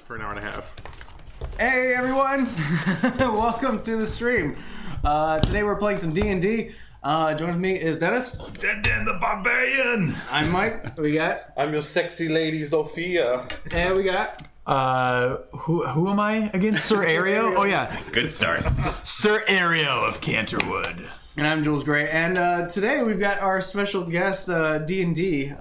for an hour and a half. Hey everyone, welcome to the stream. Today we're playing some D&D. Joining with me is Dennis. Den the Barbarian. I'm Mike. We got. I'm your sexy lady, Sophia. And we got. Who am I again? Sir Aereo? Oh yeah, Good start. Sir Aereo of Canterwood. And I'm Jules Gray. And today we've got our special guest, D&D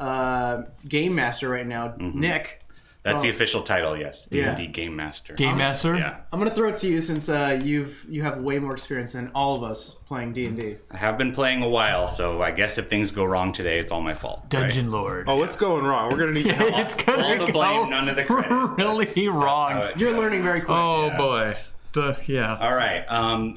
Game Master right now, Nick. That's the official title, yes. D&D Yeah. Game Master. Game Master? Yeah. I'm gonna throw it to you since you have way more experience than all of us playing D&D. I have been playing a while, so I guess if things go wrong today, it's all my fault. Dungeon Lord. Oh, what's going wrong? We're gonna need help. It's gonna All the go blame, none of the credit. really That's wrong. how it You're goes. learning very quick. Oh Yeah. boy. Yeah. All right.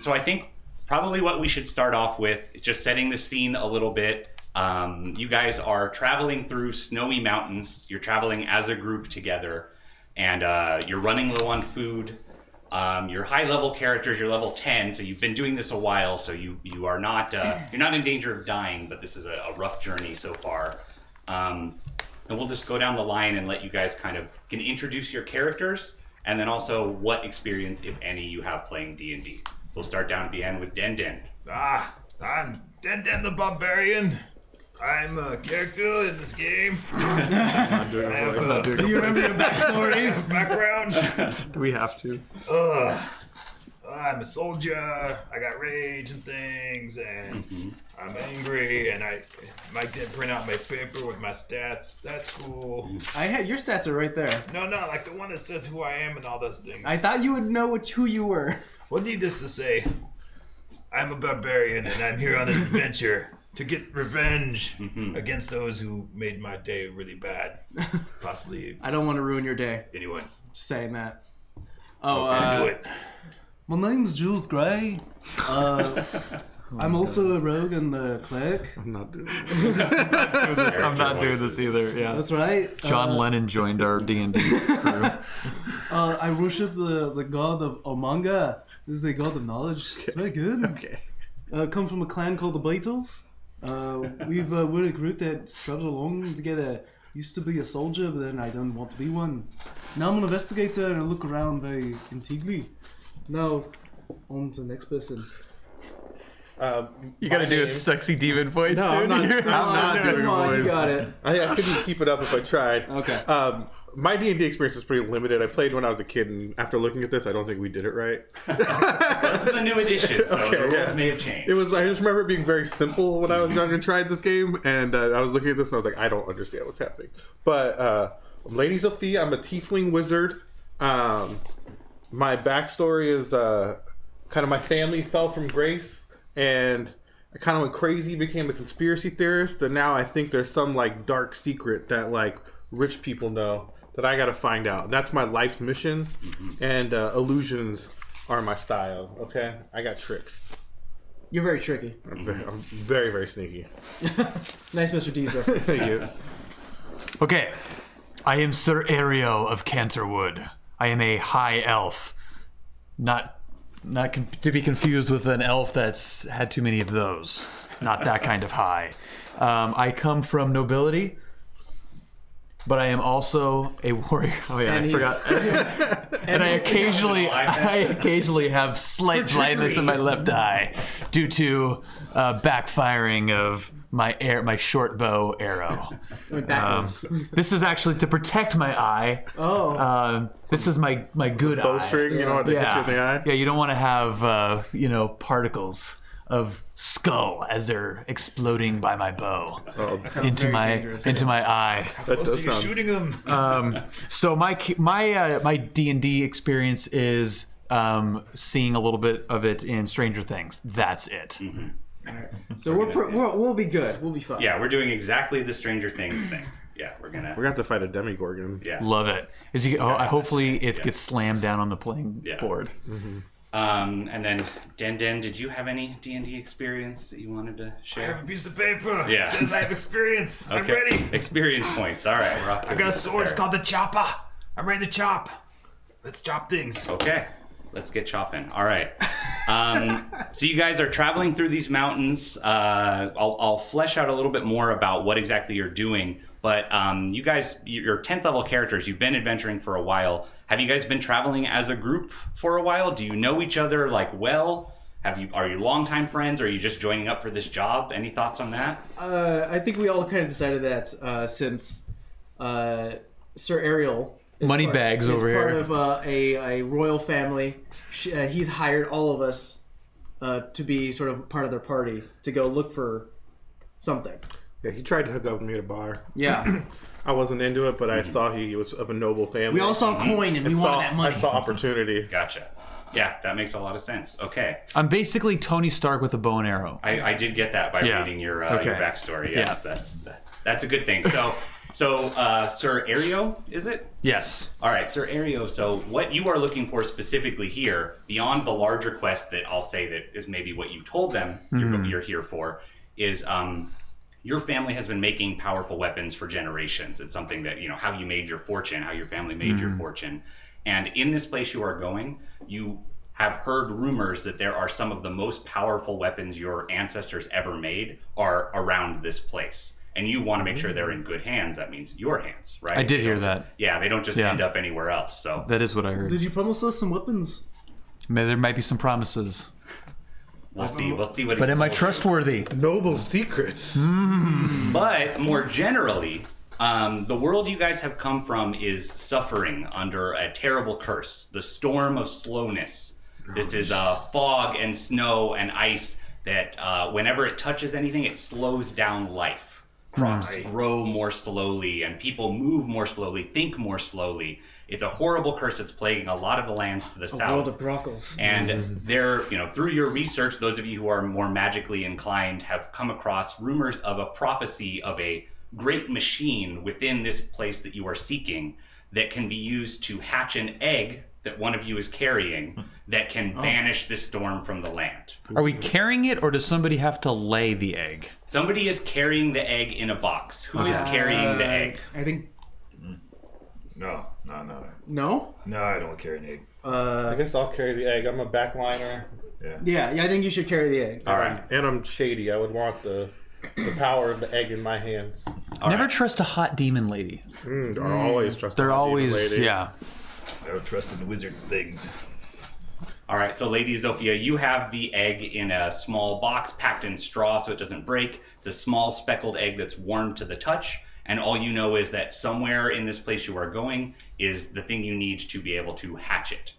So I think probably what we should start off with is just setting the scene a little bit. You guys are traveling through snowy mountains. You're traveling as a group together. And you're running low on food. Your high-level characters, you're level 10, so you've been doing this a while. So you are not you're not in danger of dying, but this is a rough journey so far. And we'll just go down the line and let you guys can introduce your characters, and then also what experience, if any, you have playing D&D. We'll start down at the end with Den. I'm Den the Barbarian. I'm a character in this game. I'm not doing it. Do you remember your backstory? Background. Do we have to? I'm a soldier. I got rage and things, and I'm angry. And Mike didn't print out my paper with my stats. That's cool. Your stats are right there. No, like the one that says who I am and all those things. I thought you would know who you were. Well, needless to say, I'm a barbarian, and I'm here on an adventure to get revenge against those who made my day really bad. Possibly I don't want to ruin your day. anyone. Just saying that. Do it. My name's Jules Gray. I'm also a rogue in the clique. I'm not doing it. I'm not doing this either. Yeah. That's right. John Lennon joined our D&D crew. I worship the god of Omanga. This is a god of knowledge. It's very good. Okay. Come from a clan called the Beatles. We're a group that traveled along together. Used to be a soldier, but then I don't want to be one. Now I'm an investigator and I look around very intriguely. Now, on to the next person. You gotta do a sexy demon voice, No, I'm dude. not doing Come a on, you voice. got it. I couldn't keep it up if I tried. Okay. My D&D experience is pretty limited. I played when I was a kid, and after looking at this, I don't think we did it right. This is a new edition, so Okay, the rules yeah. may have changed. I just remember it being very simple when I was young and tried this game, and I was looking at this and I was like, I don't understand what's happening. But I'm Lady Sophia. I'm a tiefling wizard. My backstory is kind of my family fell from grace, and I kind of went crazy, became a conspiracy theorist, and now I think there's some like dark secret that like rich people know that I gotta find out. That's my life's mission, and illusions are my style. Okay, I got tricks. You're very tricky. I'm very, very sneaky. Nice Mr. D's reference. Thank you. Okay, I am Sir Aereo of Canterwood. I am a high elf, not to be confused with an elf that's had too many of those. Not that kind of high. I come from nobility, but I am also a warrior. Oh yeah, And I forgot. And I occasionally have slight blindness in my left eye due to backfiring of my short bow arrow. Went backwards. This is actually to protect my eye. This is my good eye. Bowstring, you don't want to hit you in the eye. Yeah, you don't want to have particles of skull as they're exploding by my bow into my eye. That So does you're sound. shooting them. So my D&D experience is seeing a little bit of it in Stranger Things. That's it. So we'll be good. We'll be fine. Yeah, we're doing exactly the Stranger Things thing. Yeah, we're We're gonna have to fight a demigorgon. Yeah. Love it. Hopefully it gets slammed down on the playing board. And then Den, did you have any D&D experience that you wanted to I have share? a piece of paper. Yeah. It says I have experience. I'm Okay. ready. Experience points. All right, we're off to I got a good sword. It's start. called the chopper. I'm ready to chop. Let's chop things. Okay, let's get chopping. All right. So you guys are traveling through these mountains. I'll flesh out a little bit more about what exactly you're doing. But you guys, your 10th level characters, you've been adventuring for a while, have you guys been traveling as a group for a while? Do you know each other like well? Are you longtime friends, or are you just joining up for this job? Any thoughts on that? I think we all kind of decided that since Sir Ariel is Moneybags over part here. of a royal family, he's hired all of us to be sort of part of their party to go look for something. Yeah, he tried to hook up with me at a bar. Yeah. I wasn't into it, but I saw he was of a noble family. We all saw a coin and we wanted that money. I saw opportunity. Gotcha. Yeah, that makes a lot of sense. Okay. I'm basically Tony Stark with a bow and arrow. I did get that by reading your backstory. Yes, that's a good thing. So Sir Ario, is it? Yes. All right, Sir Ario. So what you are looking for specifically here, beyond the larger quest that I'll say that is maybe what you told them you're here for, is your family has been making powerful weapons for generations. It's something that, how you made your fortune, how your family made your fortune. And in this place you are going, you have heard rumors that there are some of the most powerful weapons your ancestors ever made are around this place. And you want to make sure they're in good hands. That means your hands, right? I did hear that. Yeah, they don't just end up anywhere else. So That is what I heard. Did you promise us some weapons? There might be some promises. we'll see. We'll see what. But he's am I told you. trustworthy? Noble secrets. But more generally, the world you guys have come from is suffering under a terrible curse, the storm of slowness. This is fog and snow and ice that whenever it touches anything, it slows down life. Crops grow more slowly and people move more slowly, think more slowly. It's a horrible curse that's plaguing a lot of the lands to the south. A world of grockles. And there, through your research, those of you who are more magically inclined have come across rumors of a prophecy of a great machine within this place that you are seeking that can be used to hatch an egg that one of you is carrying that can banish this storm from the land. Are we carrying it, or does somebody have to lay the egg? Somebody is carrying the egg in a box. Who is carrying the egg? I think... No. No? No, I don't carry an egg. I guess I'll carry the egg. I'm a backliner. Yeah, I think you should carry the egg. All right. And I'm shady. I would want the power of the egg in my hands. Never trust a hot demon lady. I always trust They're the hot demon always, lady. yeah. I don't trust in the wizard things. All right, so Lady Zofia, you have the egg in a small box packed in straw so it doesn't break. It's a small speckled egg that's warm to the touch. And all you know is that somewhere in this place you are going is the thing you need to be able to hatch it.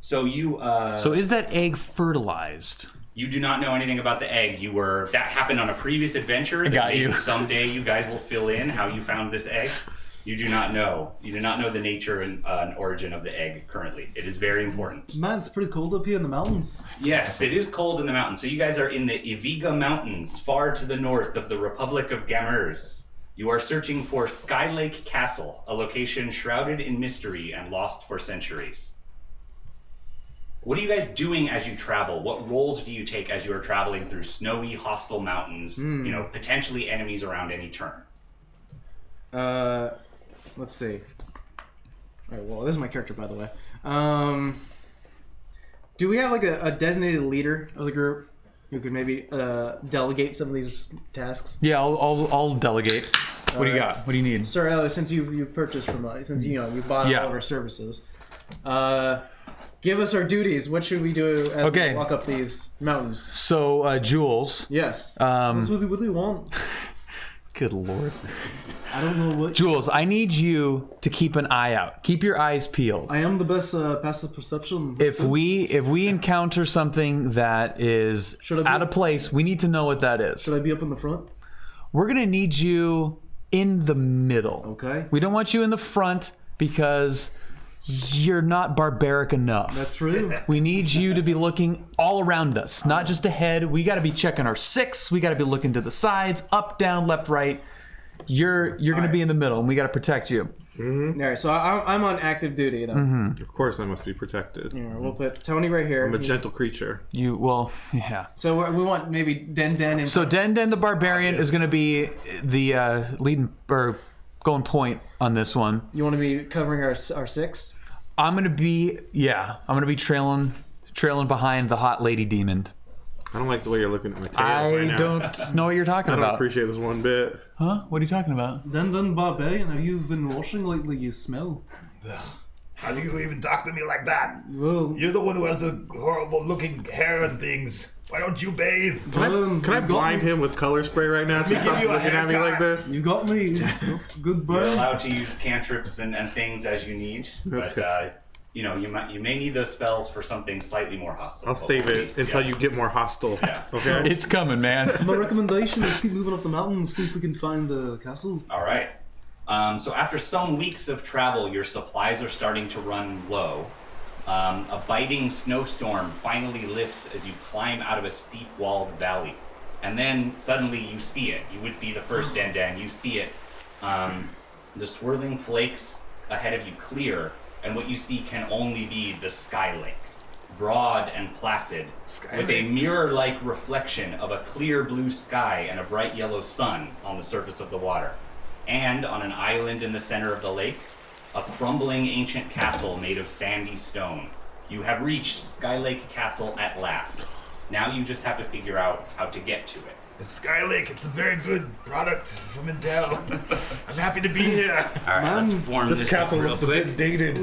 So you... So is that egg fertilized? You do not know anything about the egg. That happened on a previous adventure. That got maybe you. Someday you guys will fill in how you found this egg. You do not know. You do not know the nature and origin of the egg currently. It is very important. Man, it's pretty cold up here in the mountains. Yes, it is cold in the mountains. So you guys are in the Iviga Mountains, far to the north of the Republic of Gamers. You are searching for Skylake Castle, a location shrouded in mystery and lost for centuries. What are you guys doing as you travel? What roles do you take as you are traveling through snowy, hostile mountains, potentially enemies around any turn? Let's see. Alright, well, this is my character, by the way. Do we have like a designated leader of the group who could maybe delegate some of these tasks? Yeah, I'll delegate. What do you got? What do you need? Sir, since you purchased from us, since you bought all of our services, give us our duties. What should we do as we walk up these mountains? So, Jules. Yes. What do we want? Good lord. I don't know what. Jules, I need you to keep an eye out. Keep your eyes peeled. I am the best passive perception. If we encounter something that is out of place, we need to know what that is. Should I be up in the front? We're gonna need you in the middle. Okay. We don't want you in the front because you're not barbaric enough. That's true. We need you to be looking all around us, not just ahead. We got to be checking our six. We got to be looking to the sides, up, down, left, right. You're going to be in the middle, and we got to protect you. Mm-hmm. All right, so I'm on active duty then. Mm-hmm. Of course, I must be protected. Yeah, we'll put Tony right here. I'm a gentle creature. Yeah. So we want maybe Den. So Den the barbarian is going to be the leading or going point on this one. You want to be covering our six? I'm gonna be trailing behind the hot lady demon. I don't like the way you're looking at my tail right now. I don't know what you're talking I don't about. appreciate this one bit. Huh? What are you talking about? Den Barbarian, have you been washing lately? You smell. How do you even talk to me like that? Well, You're the one who has the horrible looking hair and things. Why don't you bathe? Can I blind him with color spray right now so he give stops you a looking at me like haircut. this? you got me. That's good, You're bro. allowed to use cantrips and things as you need, but you may need those spells for something slightly more hostile. I'll save it until you get more hostile. Yeah. Okay. It's coming, man. My recommendation is keep moving up the mountain and see if we can find the castle. All right. So after some weeks of travel, your supplies are starting to run low. A biting snowstorm finally lifts as you climb out of a steep-walled valley. And then suddenly you see it. You would be the first Den. You see it. The swirling flakes ahead of you clear, and what you see can only be the Sky Lake. Broad and placid, with a mirror-like reflection of a clear blue sky and a bright yellow sun on the surface of the water. And on an island in the center of the lake, a crumbling ancient castle made of sandy stone. You have reached Sky Lake Castle at last. Now you just have to figure out how to get to it. It's Sky Lake. It's a very good product from Intel. I'm happy to be here. All right, let's form This this castle up real looks a quick. bit dated.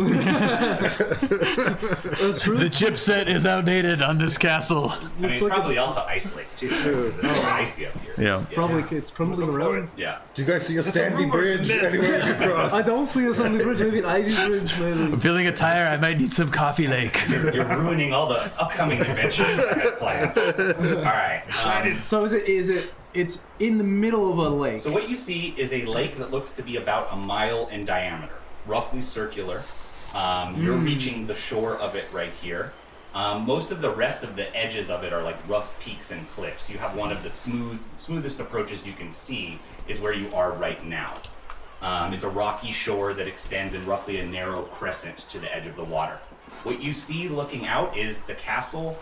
That's true. The chipset is outdated on this castle. I mean, it's like probably it's- also ice lake too. It's icy up here. Yeah. It's crumbling around. Yeah. Do you guys see a sandy rumor, bridge it's a myth. anywhere you can cross? I don't see us on the bridge. Maybe an ivy bridge, maybe. I'm feeling a tire. I might need some coffee lake. You're ruining all the upcoming adventures I have planned. All right. So it's in the middle of a lake. So what you see is a lake that looks to be about a mile in diameter, roughly circular. You're reaching the shore of it right here. Most of the rest of the edges of it are like rough peaks and cliffs. You have one of the smoothest approaches you can see is where you are right now. It's a rocky shore that extends in roughly a narrow crescent to the edge of the water. What you see looking out is the castle,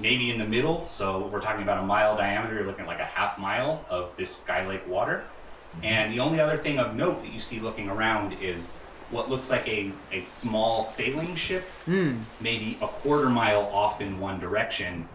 maybe in the middle. So we're talking about a mile diameter. You're looking at like a half mile of this Sky Lake water. And the only other thing of note that you see looking around is what looks like a small sailing ship, maybe a quarter mile off in one direction,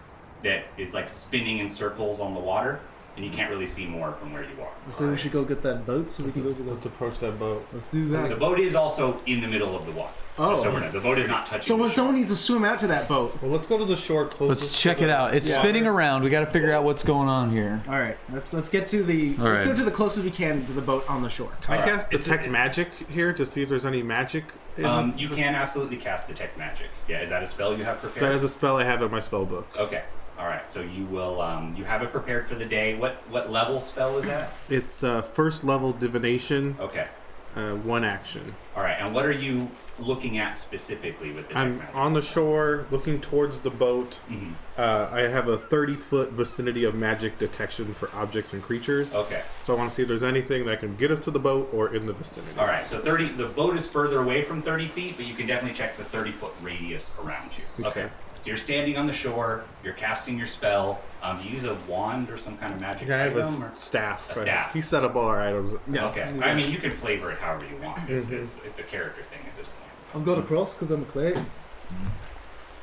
that is like spinning in circles on the water, and you can't really see more from where you are. So we should go get that boat so we can go to Let's the... approach that boat. Let's do The that. boat is also in the middle of the water. Oh. So the boat is not touching So the when shore. someone needs to swim out to that boat. Well, let's go to the shore closest. Let's check it out. It's spinning around. We got to figure out what's going on here. All right, let's get to the All let's right. go to the closest we can to the boat on the shore. Can I cast Detect Magic here to see if there's any magic? You can absolutely cast Detect Magic. Yeah, is that a spell you have That prepared? is a spell I have in my spell book. Okay. All right. So you will. You have it prepared for the day. What level spell is that? It's first level divination, Okay. 1 action. All right. And what are you looking at specifically with Detect I'm Magic? on the shore, looking towards the boat. Mhm. I have a 30-foot vicinity of magic detection for objects and creatures. Okay. So I want to see if there's anything that can get us to the boat or in the vicinity. All right. So 30. The boat is further away from 30 feet, but you can definitely check the 30-foot radius around you. Okay. So you're standing on the shore. You're casting your spell. Do you use a wand or some kind of magic I have a item? Or? staff. A staff. He set up all our items. Okay. I mean, you can flavor it however you want. It's a character thing at this point. I've got a cross because I'm a cleric.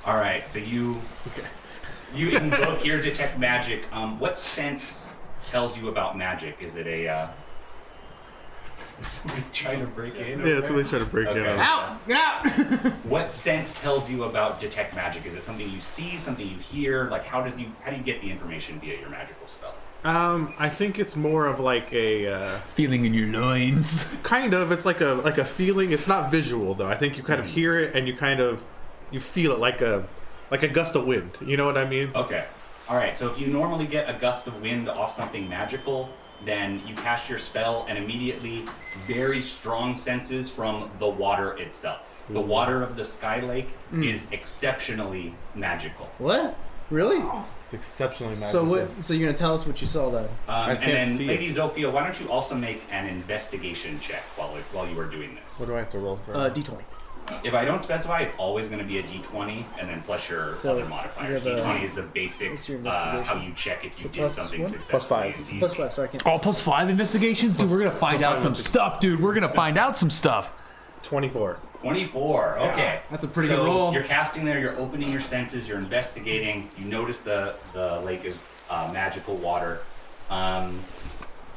All right. So you invoke your Detect Magic. What sense tells you about magic? Is it a somebody trying to break in? Yeah, somebody's trying to break in. Okay. on- Out! Get out! What sense tells you about Detect Magic? Is it something you see, something you hear? Like how do you get the information via your magical spell? I think it's more of like a Feeling in your loins. kind of. It's like a feeling. It's not visual though. I think you kind of hear it and you feel it like a gust of wind. You know what I mean? Okay. All right. So if you normally get a gust of wind off something magical, then you cast your spell and immediately very strong senses from the water itself. The water of the Sky Lake is exceptionally magical. What? Really? It's exceptionally magical. So what? So you're gonna tell us what you saw then? And can't then, see Lady it. Zofia, why don't you also make an investigation check while you are doing this? What do I have to roll for? D20. If I don't specify, it's always going to be a d20, and then plus your So, other modifiers. you have a- D20 is the basic what's your investigation? how you check if you So did plus something one? successfully. Plus 5. in Plus D&D. 5. Sorry, I can't. Oh, +5 investigations? Dude, we're going to find out some stuff, dude. We're going to find out some stuff. 24. 24. Okay. That's a pretty so good roll. You're casting there. You're opening your senses. You're investigating. You notice the lake is magical water.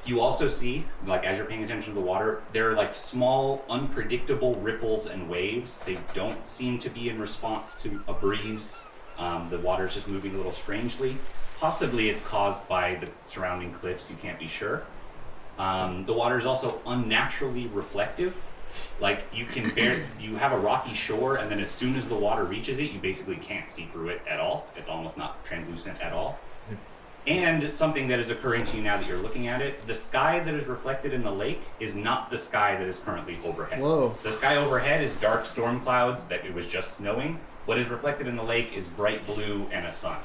You also see, like as you're paying attention to the water, there are like small, unpredictable ripples and waves. They don't seem to be in response to a breeze. The water's just moving a little strangely. Possibly it's caused by the surrounding cliffs, you can't be sure. The water is also unnaturally reflective. Like you have a rocky shore, and then as soon as the water reaches it, you basically can't see through it at all. It's almost not translucent at all. And something that is occurring to you now that you're looking at it, the sky that is reflected in the lake is not the sky that is currently overhead. Whoa. The sky overhead is dark storm clouds that it was just snowing. What is reflected in the lake is bright blue and a sun.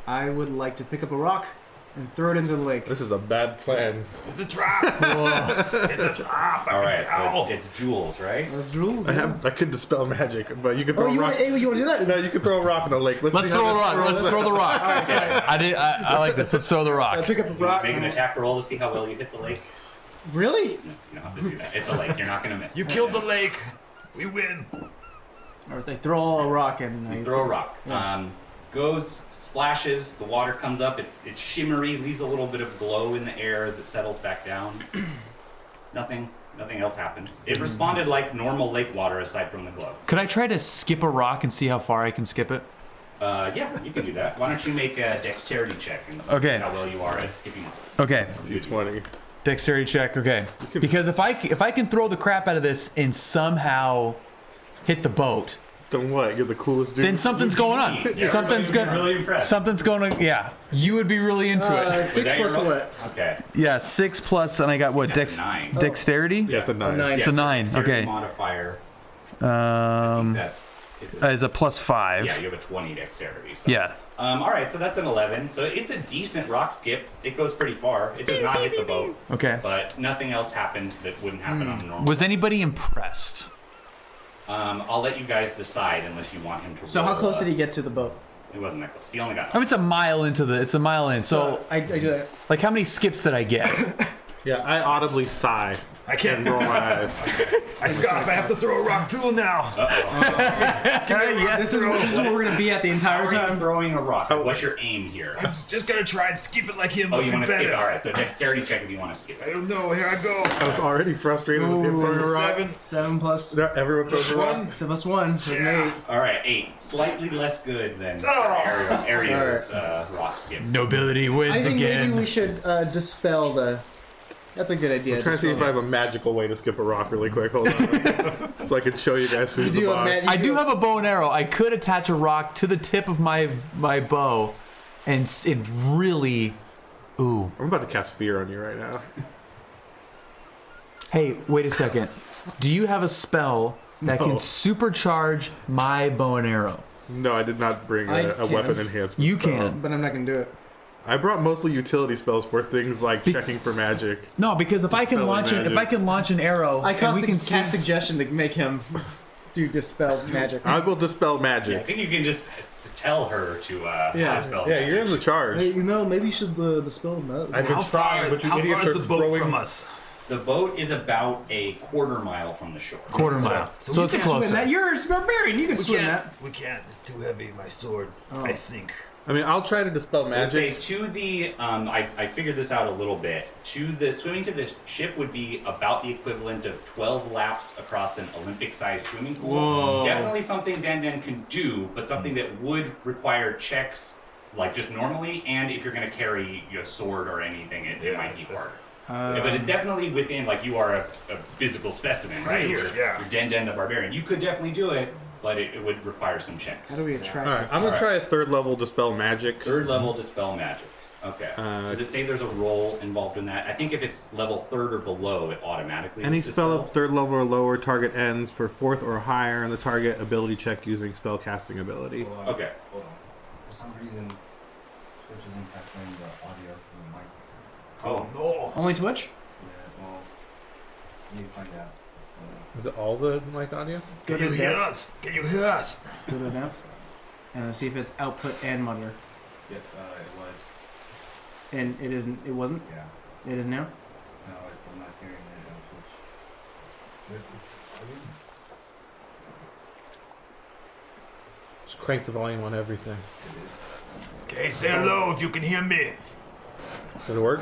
I would like to pick up a rock and throw it into the lake. This is a bad plan. It's a trap. It's a trap. All right, so it's jewels, right? That's Jules. I could dispel magic, but you could throw a you rock. want to do that? No, you can throw a rock in the lake. Let's see throw how a this rock. rolls Let's out. throw the rock. I like this. Let's throw the I rock. pick up a rock. Make an attack roll to see how well you hit the lake. Really? You don't have to do that. It's a lake. You're not going to miss. You killed the lake. We win. Or if they throw a rock and I Throw a rock. Yeah. Goes, splashes, the water comes up, it's shimmery, leaves a little bit of glow in the air as it settles back down. Nothing else happens. It responded like normal lake water aside from the glow. Could I try to skip a rock and see how far I can skip it? Yeah, you can do that. Why don't you make a dexterity check and see Okay. how well you are at skipping rocks. Okay. D20. Dexterity check. Okay. Because if I can throw the crap out of this and somehow hit the boat, Then what? You're the coolest dude. then something's going on. Yeah, Something's everybody's going. really impressed. Something's going to. Yeah. You would be really into it. Was 6 that your plus roll? what? Okay. Yeah. 6 plus, and I got what? That's a 9. Dexterity. Yeah, it's a 9. nine. It's a 9. Dexterity Okay. Modifier. Is Is a plus 5. yeah, you have a 20 dexterity. So. Yeah. All right, so that's an 11. So it's a decent rock skip. It goes pretty far. It does not hit the boat, Okay. but nothing else happens that wouldn't happen on a normal. Was anybody impressed? I'll let you guys decide unless you want him to. So how roll, close did he get to the boat? It wasn't that close. He only got. I mean, it's a mile into the. It's a mile in. So, I do that. like, how many skips did I get? Yeah, I audibly sigh I can't and roll my eyes. I scoff. I have to throw a rock tool now. This is what we're gonna be at the entire How are you time. throwing a rock? What's your aim here? I'm just gonna try and skip it like him. Oh, but you be want to skip better. it? All right, so dexterity check if you want to skip I it. don't know. Here I go. I was already frustrated with him throwing That's a a rock. 7. 7 plus Yeah, everyone throws a rock. 1. 2 plus 1. That's an Yeah. 8. All right, 8. Slightly less good than Oh. Ario's rock skip. Nobility I wins think again. maybe we should dispel the. That's a good idea. I'm trying to see if I have a magical way to skip a rock really quick. Hold on. So I can show you guys who's the do a boss. mag- I do have a bow and arrow. I could attach a rock to the tip of my bow, and really, ooh. I'm about to cast fear on you right now. Hey, wait a second. Do you have a spell that No. can supercharge my bow and arrow? No, I did not bring I a can. weapon enhancement. You spell. can. But I'm not gonna do it. I brought mostly utility spells for things like checking for magic. No, because if I can Dispelling launch an arrow, I and we can cast suggestion to make him do dispel magic. I will dispel I magic. think you can just tell her to dispel. Yeah, you're in the charge. Hey, maybe you should dispel magic. I've been How far, trying, but you how far idiots is are the boat throwing. from us? The boat is about a quarter mile from the shore. quarter mile, so so we it's can closer. That you're a barbarian. You can We swim can't. that. We can't. It's too heavy. My sword. Oh. I sink. I mean, I'll try to dispel I'd say magic. to the, I figured this out a little bit. Swimming to the ship would be about the equivalent of 12 laps across an Olympic-sized swimming pool. Whoa. Definitely something Den can do, but something that would require checks, like just normally, and if you're going to carry your sword or anything, it might be that's- harder. Yeah, but it's definitely within, like, you are a physical specimen, right? Here, yeah. You're Den the Barbarian. You could definitely do it, but it would require some checks. How do we attract? All right, this? I'm gonna Alright. try a third level dispel magic. Third level dispel magic. Okay. Uh, Does it say there's a roll involved in that? I think if it's level 3rd or below, it automatically. Any is spell dispelled. of third level or lower target ends for 4th or higher on the target ability check using spell casting ability. Hold on. Okay. Hold on. For some reason, Twitch isn't capturing the audio from the mic. Oh no. Only Twitch? Yeah, well, you need to find out. Is it all the mic audio? Go Can to you hear advanced. us? Can you hear us? Go to advanced. And then see if it's output and monitor. Yep, it was. And it isn't. It wasn't. Yeah. It is now. No, I'm not hearing it on Twitch. Just crank the volume on everything. Okay, say hello if you can hear me. Does it work?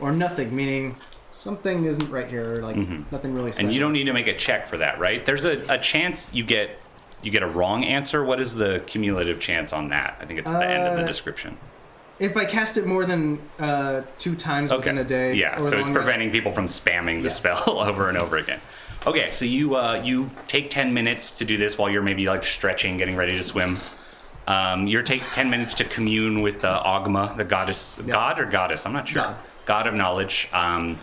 or nothing, meaning something isn't right here, like nothing really special. And you don't need to make a check for that, right? There's a chance you get a wrong answer. What is the cumulative chance on that? I think it's at the end of the description. If I cast it more than 2 times within a day. Yeah, or so it's long preventing people from spamming the spell over and over again. Okay, so you take 10 minutes to do this while you're maybe like stretching, getting ready to swim. You take 10 minutes to commune with Ogma, the goddess, god or goddess? I'm not sure. God of knowledge. And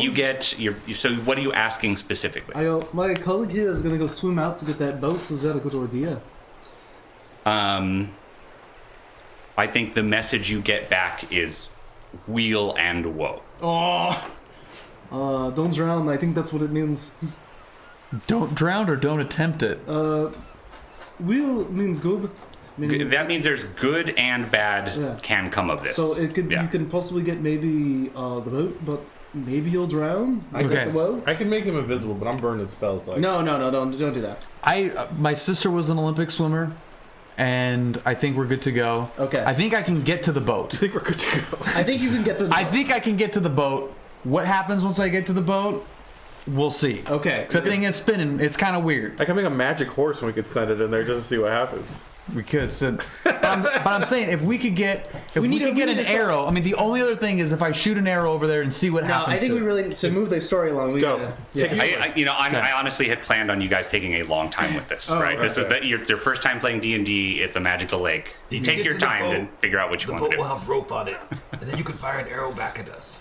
you get so what are you asking specifically? My colleague here is going to go swim out to get that boat. So is that a good idea? I think the message you get back is wheel and woe. Don't drown. I think that's what it means. Don't drown or don't attempt it. Wheel means good. Meaning, That means there's good and bad can come of this. so it could you can possibly get maybe the boat, but maybe you'll drown. Is that the woe? I can make him invisible, but I'm burning spells. Like No, don't do that. My sister was an Olympic swimmer, and I think we're good to go. Okay. I think I can get to the boat. I think we're good to go. I think you can get the. I think I can get to the boat. What happens once I get to the boat? We'll see. Okay. 'Cause the thing is spinning. It's kind of weird. I can make a magic horse and we could send it in there just to see what happens. We could. So, but I'm saying if we could get an arrow. I mean, the only other thing is if I shoot an arrow over there and see what No, happens. I think we really to move the story along. We Go. gotta, Take it. I honestly had planned on you guys taking a long time with this, right? This is it's your first time playing D&D. It's a magical lake. If you Take get your to the time boat, to figure out what you The want to boat do. will have rope on it, and then you can fire an arrow back at us.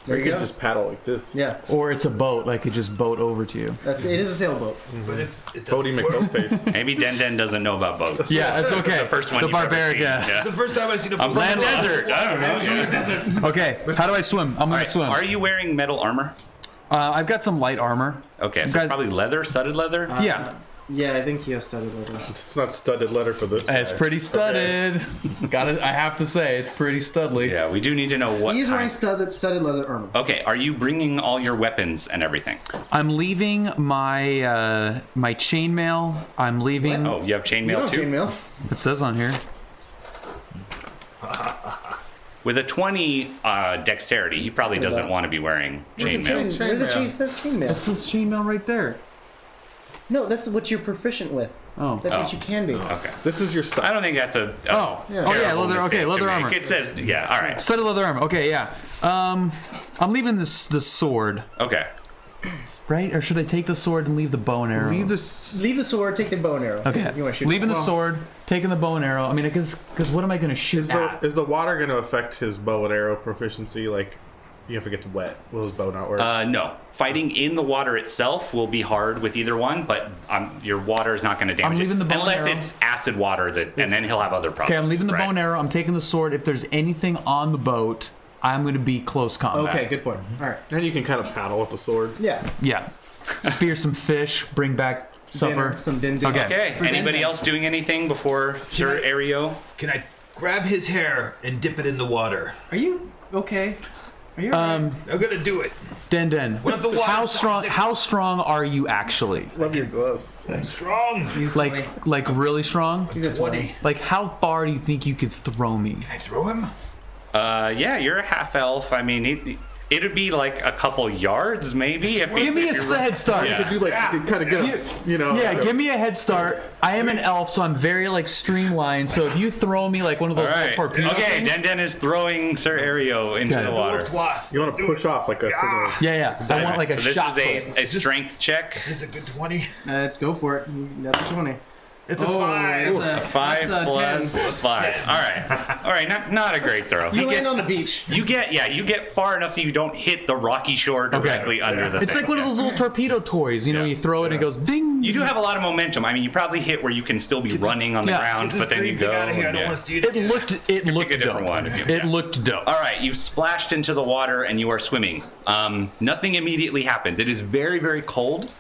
There We you could go. just paddle like this. Yeah, Or it's a boat. I could just boat over to you. it is a sailboat. But if it Cody doesn't work, McNoface. Maybe Den doesn't know about boats. Yeah, that's This is okay. the first one The you've ever barbaric. seen. Yeah. it's the first time I've seen a I'm boat. from the desert. I don't know. Okay. How do I swim? I'm gonna swim. Are you wearing metal armor? I've got some light armor. Okay, so Got- it's probably leather, studded leather. Yeah. Yeah, I think he has studied leather. It's not studded leather for this. It's guy. pretty studded. I have to say, it's pretty studly. Yeah, we do need to know what He's wearing kind. studded leather armor. Okay, are you bringing all your weapons and everything? I'm leaving my my chainmail. I'm leaving. Oh, you have You chainmail don't too? chainmail. It says on here. With a 20 dexterity, he probably doesn't want to be wearing chainmail. Where's the chain? Says chainmail. It says chainmail right there. No, that's what you're proficient with. Oh. That's what you can be. Okay. This is your stuff. I don't think that's a Oh. Yeah. Oh yeah, terrible leather. mistake Okay, to leather make. armor. It says, yeah, all right. Studded leather armor. Okay, yeah. I'm leaving the sword, Okay. right? Or should I take the sword and leave the bow and arrow? Leave the sword. Take the bow and arrow. Okay. If you want to shoot. Leaving the sword, taking the bow and arrow. I mean, because what am I going to shoot at? Is the water going to affect his bow and arrow proficiency? Like, if it gets wet, will his bow not work? No. Fighting in the water itself will be hard with either one, but your water is not going to damage leaving it. the bow and Unless arrow. it's acid water, and then he'll have other problems. Okay, I'm leaving the right? bow and arrow. I'm taking the sword. If there's anything on the boat, I'm going to be close combat. Okay, good point. All right. Then you can kind of paddle with the sword. Yeah. Yeah. Spear some fish. Bring back supper. Dinner, some din. Okay. Okay. Anybody else doing anything before Sir Ario? Can I grab his hair and dip it in the water? Are you okay? Are you? I'm gonna do it. Den. What if the water's How strong are you actually? Love your gloves. I'm strong. He's 20. Like really strong? He's a 20. Like how far do you think you could throw me? Can I throw him? Yeah, you're a half elf. I mean, it'd be like a couple yards, maybe. Give me a head start. You could do like, you could kind of get a, Yeah, give me a head start. I am an elf, so I'm very like streamlined. So if you throw me like one of those All right. little torpedo Okay, things, Den is throwing Sir Ario into Okay. the water. Dwarf wasp. You want to push off like a sort of, yeah. I want like a so shot. this put. is a strength check. Is this a good 20? Let's go for it. That's a 20. It's a 5. That's a 5 that's a plus 5. All right. Not a great throw. You land on the beach. You get far enough so you don't hit the rocky shore directly under the It's thing. like one of those little torpedo toys. You know, you throw it and it goes ding. You do have a lot of momentum. I mean, you probably hit where you can still be running on the yeah, ground, Get this but then you green thing go. out of here. I don't yeah. want to see it. It looked a different dope. one if you- It yeah. looked dope. All right, you've splashed into the water and you are swimming. Nothing immediately happens. It is very, very cold,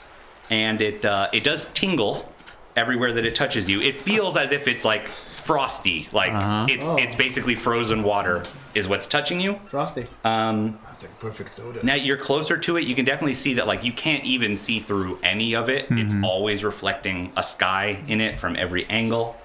and it does tingle everywhere that it touches you. It feels as if it's like frosty, like it's basically frozen water is what's touching you. Frosty. It's like perfect soda. Now you're closer to it. You can definitely see that like you can't even see through any of it. It's always reflecting a sky in it from every angle.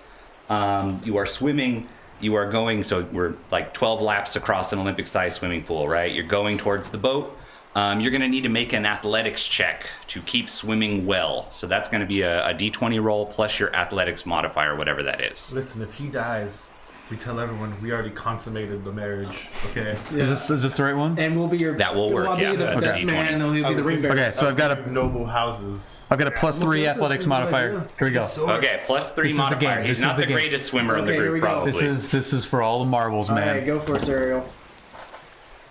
You are swimming you are going, so we're like 12 laps across an Olympic-sized swimming pool, right? You're going towards the boat. You're going to need to make an athletics check to keep swimming well. So that's going to be a D20 roll plus your athletics modifier, whatever that is. Listen, if he dies, we tell everyone we already consummated the marriage. Okay. Yeah. Is this the right one? And we'll be your. That will work, I'll yeah. be the That's best a man, D20. and he'll be the ring bearer. Okay, so I've got a noble houses. +3 Okay, athletics this is a good modifier. idea. Here we go. Okay, plus 3 This is the modifier. game. He's This not is the the game. greatest swimmer in the Okay, here group, we go. probably. This is for all the marbles, All man. right, go for it, Serial.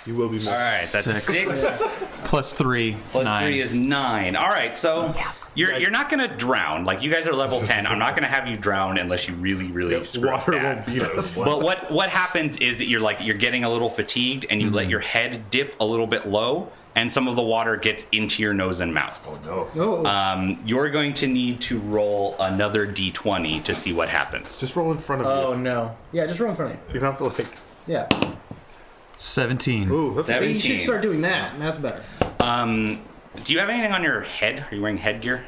You will be missed. All right, that's 6. +3. Plus 9. 3 is 9. All right, so you're not going to drown. Like, you guys are level 10. I'm not going to have you drown unless you really screw up Water bad. won't beat us. But what happens is that you're getting a little fatigued, and you let your head dip a little bit low, and some of the water gets into your nose and mouth. Oh no. Oh. You're going to need to roll another d20 to see what happens. Just roll in front of Oh you. no. Yeah, just roll in front of you. You don't have to like. Yeah. 17. Ooh, that's So you 17. should start doing that. That's better. Do you have anything on your head? Are you wearing headgear?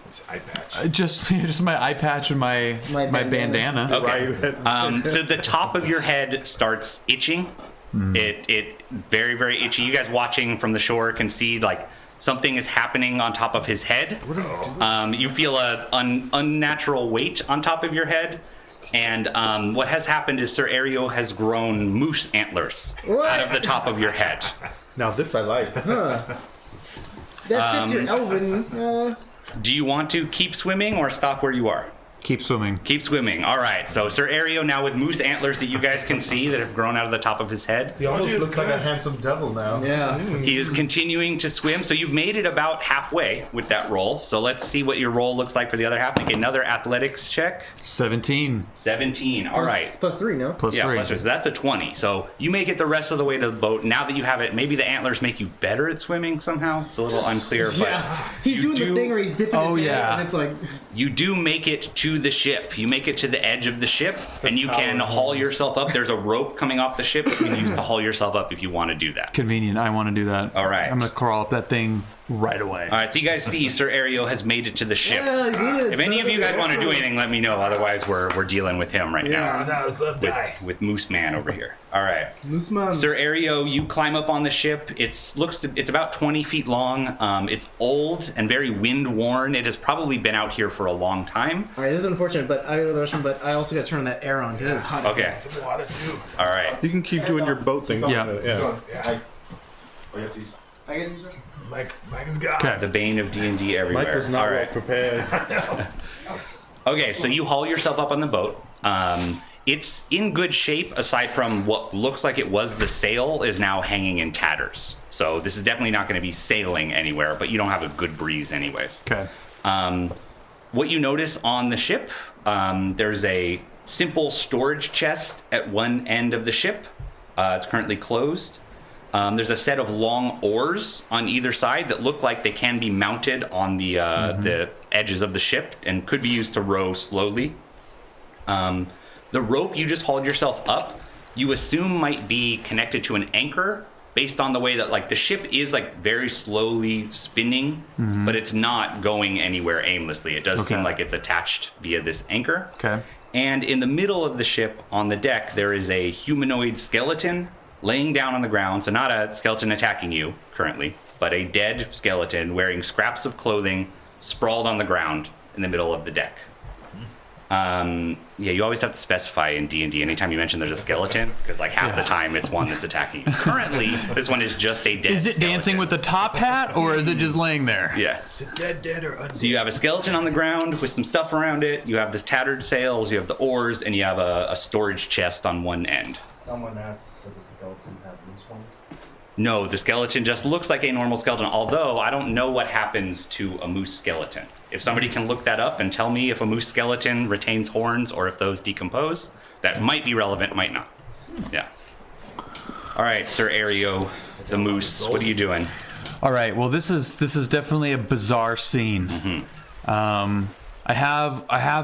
It's eye patch. Just my eye patch and my My bandana. bandana. Okay. So the top of your head starts itching. It very itchy. You guys watching from the shore can see like something is happening on top of his head. You feel a unnatural weight on top of your head. And what has happened is Sir Ario has grown moose antlers out of the top of your head. Now this I like. That fits your elven. Do you want to keep swimming or stop where you are? Keep swimming. Keep swimming. All right. So Sir Ario now with moose antlers that you guys can see that have grown out of the top of his head. He almost Jesus looks like a Christ. handsome devil now. Yeah. He is continuing to swim. So you've made it about halfway with that roll. So let's see what your roll looks like for the other half. Make another athletics check. 17. 17. All right. Plus 3, no? +3. Yeah, plus 3. So that's a 20. So you make it the rest of the way to the boat. Now that you have it, maybe the antlers make you better at swimming somehow. It's a little unclear, but He's you doing do- the thing where he's dipping his Oh, head, yeah. and it's like, you do make it to the ship. You make it to the edge of the ship, and you can haul yourself up. There's a rope coming off the ship that you can use to haul yourself up if you want to do that. Convenient. I want to do that. All right. I'm going to crawl up that thing right away. All right, so you guys see Sir Ario has made it to the ship. yeah, he did it. If any of you guys want to do anything, let me know. Otherwise, we're dealing with him right Yeah. now. Now it's the die. With Moose Man over here. All right. Moose man. Sir Ario, you climb up on the ship. It's about 20 feet long. It's old and very wind worn. It has probably been out here for a long time. Alright, this is unfortunate, but I also got to turn that air on. It is hot. Okay. Some water too. All right. You can keep doing your boat thing. Yeah. Yeah. Yeah. I get these. Mike's got. Okay. The bane of D&D everywhere. Mike was not All well right. prepared. Okay, so you haul yourself up on the boat. It's in good shape, aside from what looks like it was the sail is now hanging in tatters. So this is definitely not going to be sailing anywhere, but you don't have a good breeze anyways. Okay. What you notice on the ship, there's a simple storage chest at one end of the ship. It's currently closed. There's a set of long oars on either side that look like they can be mounted on the edges of the ship and could be used to row slowly. The rope you just hauled yourself up, you assume might be connected to an anchor based on the way that like the ship is like very slowly spinning, but it's not going anywhere aimlessly. It does seem Okay. like it's attached via this anchor. Okay. And in the middle of the ship, on the deck, there is a humanoid skeleton laying down on the ground. So not a skeleton attacking you currently, but a dead skeleton wearing scraps of clothing sprawled on the ground in the middle of the deck. Yeah, you always have to specify in D&D anytime you mention there's a skeleton, because like half the time it's one that's attacking you. Currently, this one is just a dead Is it dancing skeleton. with the top hat, or is it just laying there? Yes. Dead or undead. So you have a skeleton on the ground with some stuff around it. You have this tattered sails. You have the oars, and you have a storage chest on one end. Someone asked, does a skeleton have loose ones? No, the skeleton just looks like a normal skeleton, although I don't know what happens to a moose skeleton. If somebody can look that up and tell me if a moose skeleton retains horns or if those decompose, that might be relevant, might not. Yeah. All right, Sir Ario, the moose, what are you doing? All right. Well, this is definitely a bizarre scene. I have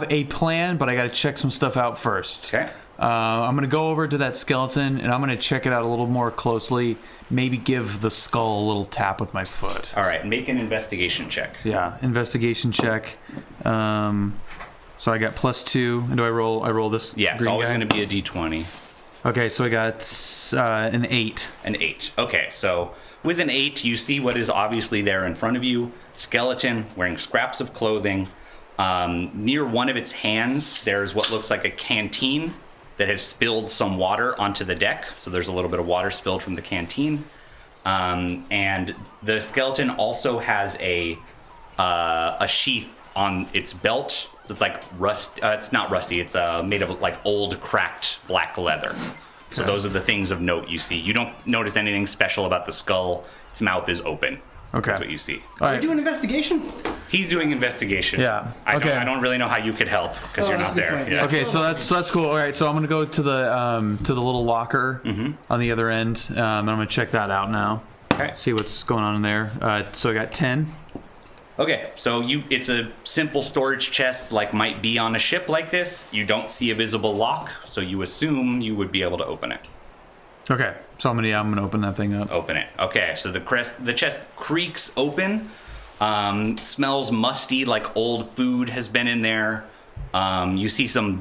a plan, but I got to check some stuff out first. Okay. I'm gonna go over to that skeleton and I'm gonna check it out a little more closely. Maybe give the skull a little tap with my foot. All right, make an investigation check. Yeah, investigation check. So I got +2. And do I roll? I roll this. Yeah, it's green always guy? going to be a d20. Okay, so I got an 8. An 8. Okay, so with an 8, you see what is obviously there in front of you. Skeleton wearing scraps of clothing. Near one of its hands, there's what looks like a canteen that has spilled some water onto the deck. So there's a little bit of water spilled from the canteen. And the skeleton also has a sheath on its belt. It's like rust. It's not rusty. It's made of like old, cracked black leather. So those are the things of note you see. You don't notice anything special about the skull. Its mouth is open. Okay. That's what you see. All Are right. you doing investigation? He's doing investigation. Yeah. I Okay. don't really know how you could help because you're that's not a good there. point. Yeah. Okay, so that's cool. All right, so I'm gonna go to the little locker on the other end, and I'm gonna check that out now. Okay. See what's going on in there. So I got 10. Okay, so it's a simple storage chest like might be on a ship like this. You don't see a visible lock, so you assume you would be able to open it. Okay, so I'm gonna open that thing up. Open it. Okay, so the chest creaks open. Smells musty, like old food has been in there. You see some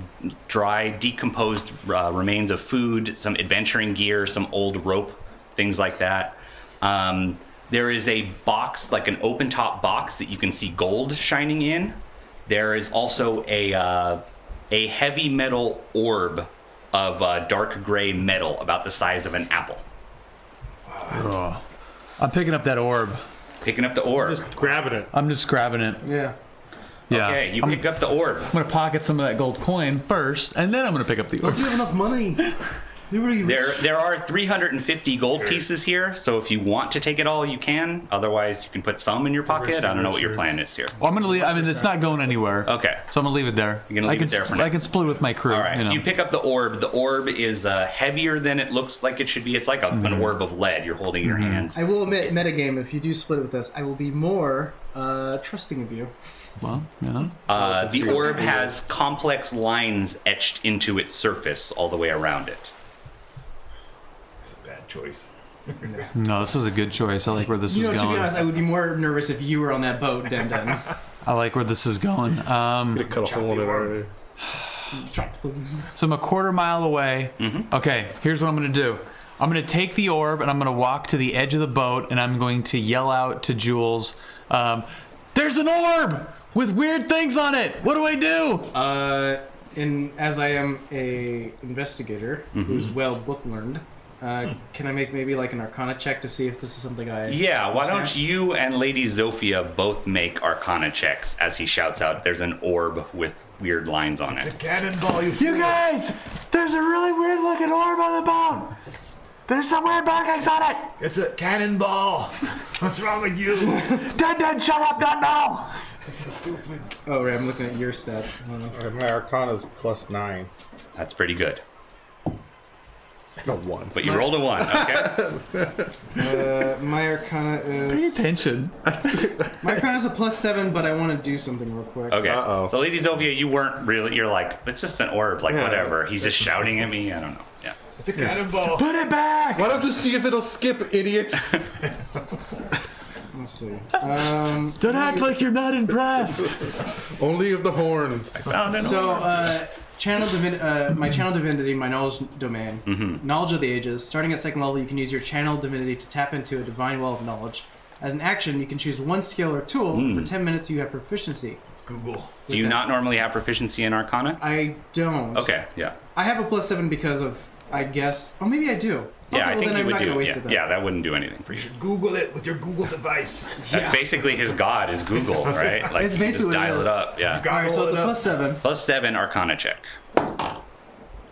dry, decomposed remains of food, some adventuring gear, some old rope, things like that. There is a box, like an open top box that you can see gold shining in. There is also a heavy metal orb of dark gray metal about the size of an apple. Oh. I'm picking up that orb. Picking up the orb. Just grabbing it. I'm just grabbing it. Yeah. Yeah. Okay, you I'm pick up the orb. gonna pocket some of that gold coin first, and then I'm gonna pick up the orb. Don't you have enough money? You're really rich. There are 350 gold pieces here, so if you want to take it all, you can. Otherwise, you can put some in your pocket. I don't know what your plan is here. Well, I'm gonna leave. I mean, it's not going anywhere. Okay. So I'm gonna leave it there. You're gonna leave it there for now. I can split with my crew. All right, you so know. you pick up the orb. The orb is heavier than it looks like it should be. It's like an orb of lead you're holding in your hands. I will admit, metagame, if you do split it with us, I will be more trusting of you. Well, you know. The orb has complex lines etched into its surface all the way around it. It's a bad choice. No, this is a good choice. I like where this You is know, to going. be honest, I would be more nervous if you were on that boat, Den Den. I like where this is going. They cut a hole in it already. So I'm a quarter mile away. Okay, here's what I'm going to do. I'm going to take the orb and I'm going to walk to the edge of the boat and I'm going to yell out to Jules, there's an orb with weird things on it. What do I do? As I am a investigator who's well book learned, can I make maybe like an Arcana check to see if this is something I? Yeah, why don't understand? you and Lady Zofia both make Arcana checks as he shouts out, there's an orb with weird lines on It's a it. cannonball, you You fool. guys, there's a really weird looking orb on the boat. There's some weird markings on it. It's a cannonball. What's wrong with you? Dun, shut up, Dun, no. This is stupid. Oh, right. I'm looking at your stats. My Arcana's +9. That's pretty good. I got 1. But you rolled a 1, okay? My Arcana Pay is attention. my Arcana is a +7, but I want to do something real quick. Okay. Uh-oh. So Lady Zofia, you weren't really, you're like, it's just an orb, like whatever. He's just shouting at me, I don't know. Yeah. It's a cannonball. Put it back. Why don't you see if it'll skip, idiots? Let's see. Don't act like you're not impressed. Only of the horns. Found an orb. So, my channel divinity, my knowledge domain, knowledge of the ages. Starting at 2nd level, you can use your channel divinity to tap into a divine well of knowledge. As an action, you can choose one skill or tool. For 10 minutes, you have proficiency. It's Google. Do you not normally have proficiency in Arcana? I don't. Okay, yeah. I have a +7 because of, I guess. Oh, maybe I do. Yeah, Okay, I think then you I'm would not gonna do. waste it then. Yeah, that wouldn't do anything for You you. should Google it with your Google device. That's basically his god is Google, right? Like It's you just basically what it dial is. it up. Yeah. All right, so it's a Goggle it up. +7. +7 Arcana check.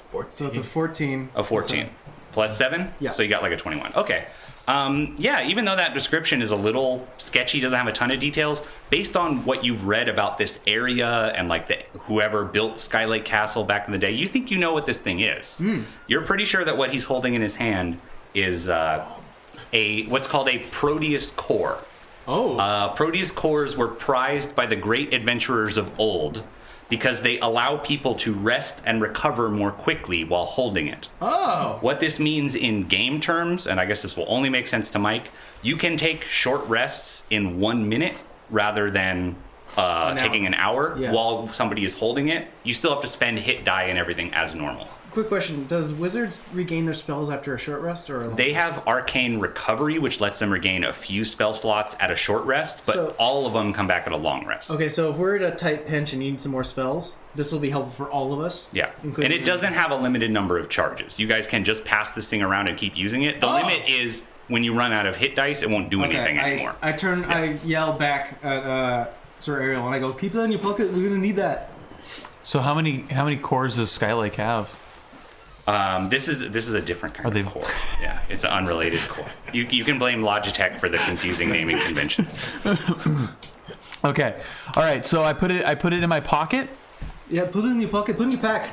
14. So it's a 14. A 14. +7? Yeah. So you got like a 21. Okay. Yeah, even though that description is a little sketchy, doesn't have a ton of details, based on what you've read about this area and like whoever built Skylake Castle back in the day, you think you know what this thing is. You're pretty sure that what he's holding in his hand is what's called a Proteus core. Oh. Proteus cores were prized by the great adventurers of old because they allow people to rest and recover more quickly while holding it. Oh. What this means in game terms, and I guess this will only make sense to Mike, you can take short rests in 1 minute rather than taking an hour Yeah. while somebody is holding it, you still have to spend hit die and everything as normal. Quick question: does wizards regain their spells after a short rest, or They have arcane recovery, which lets them regain a few spell slots at a short rest, but So- all of them come back at a long rest. Okay, so if we're at a tight pinch and need some more spells, this will be helpful for all of us. Yeah, including and it doesn't have a limited number of charges. You guys can just pass this thing around and keep using it. The limit is when you run out of hit dice, it won't do anything anymore. I yell back at Sir Ariel and I go, "Keep that in your pocket. We're gonna need that." So how many cores does Skylake have? This is a different kind Are they- of core. Yeah, it's an unrelated core. You can blame Logitech for the confusing naming conventions. Okay, all right. So I put it in my pocket. Yeah, put it in your pocket. Put it in your pack.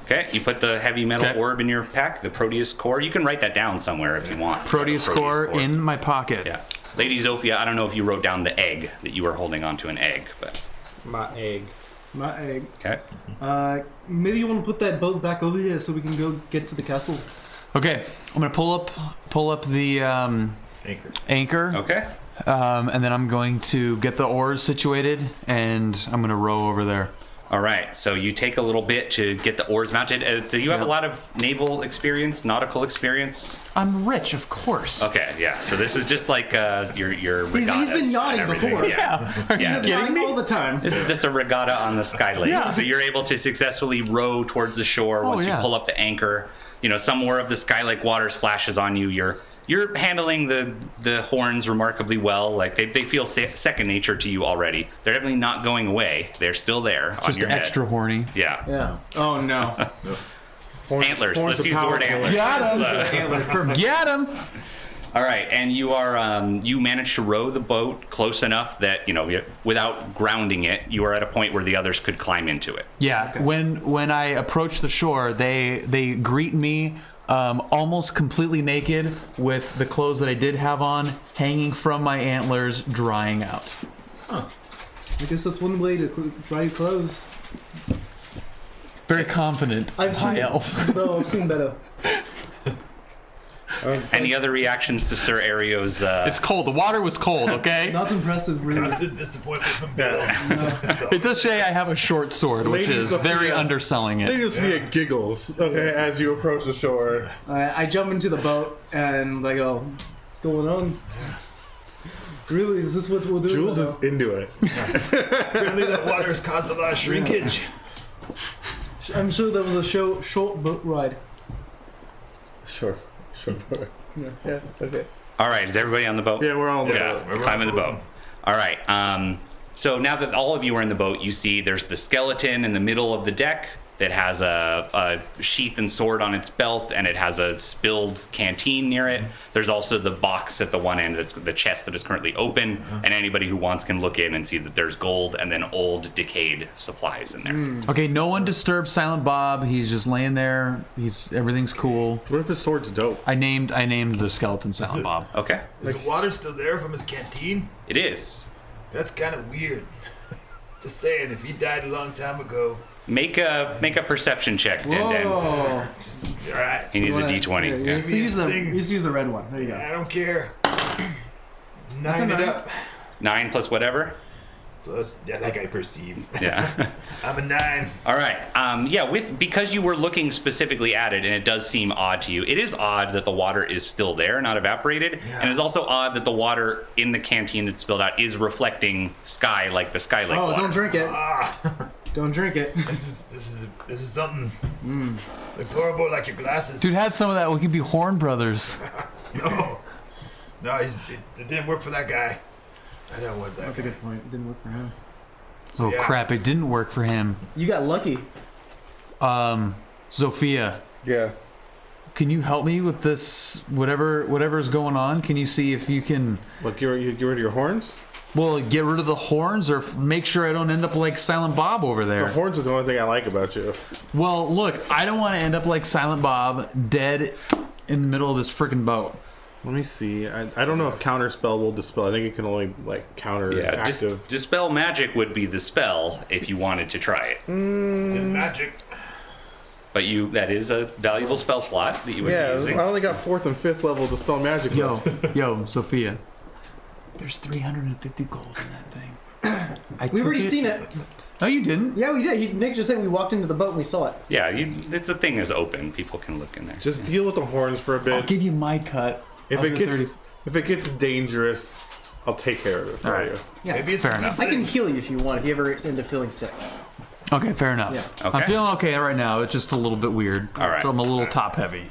Okay, you put the heavy metal Okay. orb in your pack, the Proteus core. You can write that down somewhere if you want. Proteus core in my pocket. Yeah. Lady Zofia, I don't know if you wrote down the egg, that you were holding onto an egg, but My egg. My egg. okay. Maybe you want to put that boat back over here so we can go get to the castle. Okay, I'm gonna pull up the anchor. Okay. And then I'm going to get the oars situated, and I'm gonna row over there. All right, so you take a little bit to get the oars mounted. Do you have a lot of naval experience, nautical experience? I'm rich, of course. Okay, yeah. So this is just like your He's regattas been yachting and everything. before. Yeah. Yeah. He's yachting all the time. This is just a regatta on the Sky Lake. Yeah. So you're able to successfully row towards the shore once yeah. you pull up the anchor. You know, some more of the Sky Lake water splashes on you. You're handling the horns remarkably well. Like they feel second nature to you already. They're definitely not going away. They're still there Just on your extra head. horny. Yeah. Yeah. Oh no. Antlers. horns Let's are use the word powerful. antlers. Got him. Get him. All right, and you are you managed to row the boat close enough that without grounding it, you are at a point where the others could climb into it. Yeah. Okay. When I approach the shore, they greet me almost completely naked, with the clothes that I did have on hanging from my antlers, drying out. I guess that's one way to dry your clothes. Very confident. High elf. No, I've seen better. Any other reactions to Sir Ario's? It's cold. The water was cold. Okay. Not impressive, really. It's a disappointment from Bill. It does say I have a short sword, which Ladies is of very the- underselling it. Lady Sophia giggles, okay, as you approach the shore. I jump into the boat and I go, What's going on? Really? Is this what we'll do? Jules is into it. Apparently that water has caused a lot of shrinkage. I'm sure that was a short boat ride. Sure. Yeah, okay. All right, is everybody on the boat? Yeah, we're all on the Yeah, boat. we're climb in on the the boat. All right. So now that all of you are in the boat, you see there's the skeleton in the middle of the deck that has a sheath and sword on its belt, and it has a spilled canteen near it. There's also the box at the one end, that's the chest that is currently open, and anybody who wants can look in and see that there's gold and then old decayed supplies in there. Okay, no one disturbs Silent Bob. He's just laying there. Everything's cool. What if his sword's dope? I named the skeleton Silent Bob. Okay, Is the water still there from his canteen? it is. That's kind of weird. Just saying, if he died a long time ago, Make a perception check, Den. "Whoa!" just all right. He needs a Wanna- d20. Here, Yeah. Just use the Thing. just use the red one. There you go. I don't care. That's a 9 it nine. up. 9 plus whatever. Plus, yeah, like I perceive. Yeah. I'm a 9. All right. Because you were looking specifically at it, and it does seem odd to you. It is odd that the water is still there, not evaporated, and it's also odd that the water in the canteen that's spilled out is reflecting sky like the Sky Lake Oh, water. don't drink it. Ah, Don't drink it. this is something. Looks horrible, like your glasses. Dude, had some of that. We could be Horn Brothers. No, it didn't work for that guy. I don't want that. That's a guy. good point. It didn't work for him. Oh yeah. crap! It didn't work for him. You got lucky. Zofia, Yeah. can you help me with this? Whatever's going on. Can you see if you can? Look, you get rid of your horns? Well, get rid of the horns, or make sure I don't end up like Silent Bob over The there. horns is the only thing I like about you. Well, look, I don't want to end up like Silent Bob, dead in the middle of this freaking boat. Let me see. I don't know if counterspell will dispel. I think it can only like counter Yeah, active. dispel magic would be the spell if you wanted to try it. It's magic. But that is a valuable spell slot that you would Yeah, be using. I only got 4th and 5th level dispel magic. Yo, Sophia. There's 350 gold in that thing. We've already seen it. No, you didn't. Yeah, we did. Nick just said we walked into the boat and we saw it. Yeah, it's the thing is open. People can look in there. Just deal with the horns for a bit. I'll give you my cut. If of it the gets if it gets dangerous, I'll take care of it for Alright. you. Yeah. Maybe it's Fair enough. I can heal you if you want, if you ever end up feeling sick. Okay, fair enough. Yeah. Okay. I'm feeling okay right now. It's just a little bit weird. All right. So I'm a little top heavy.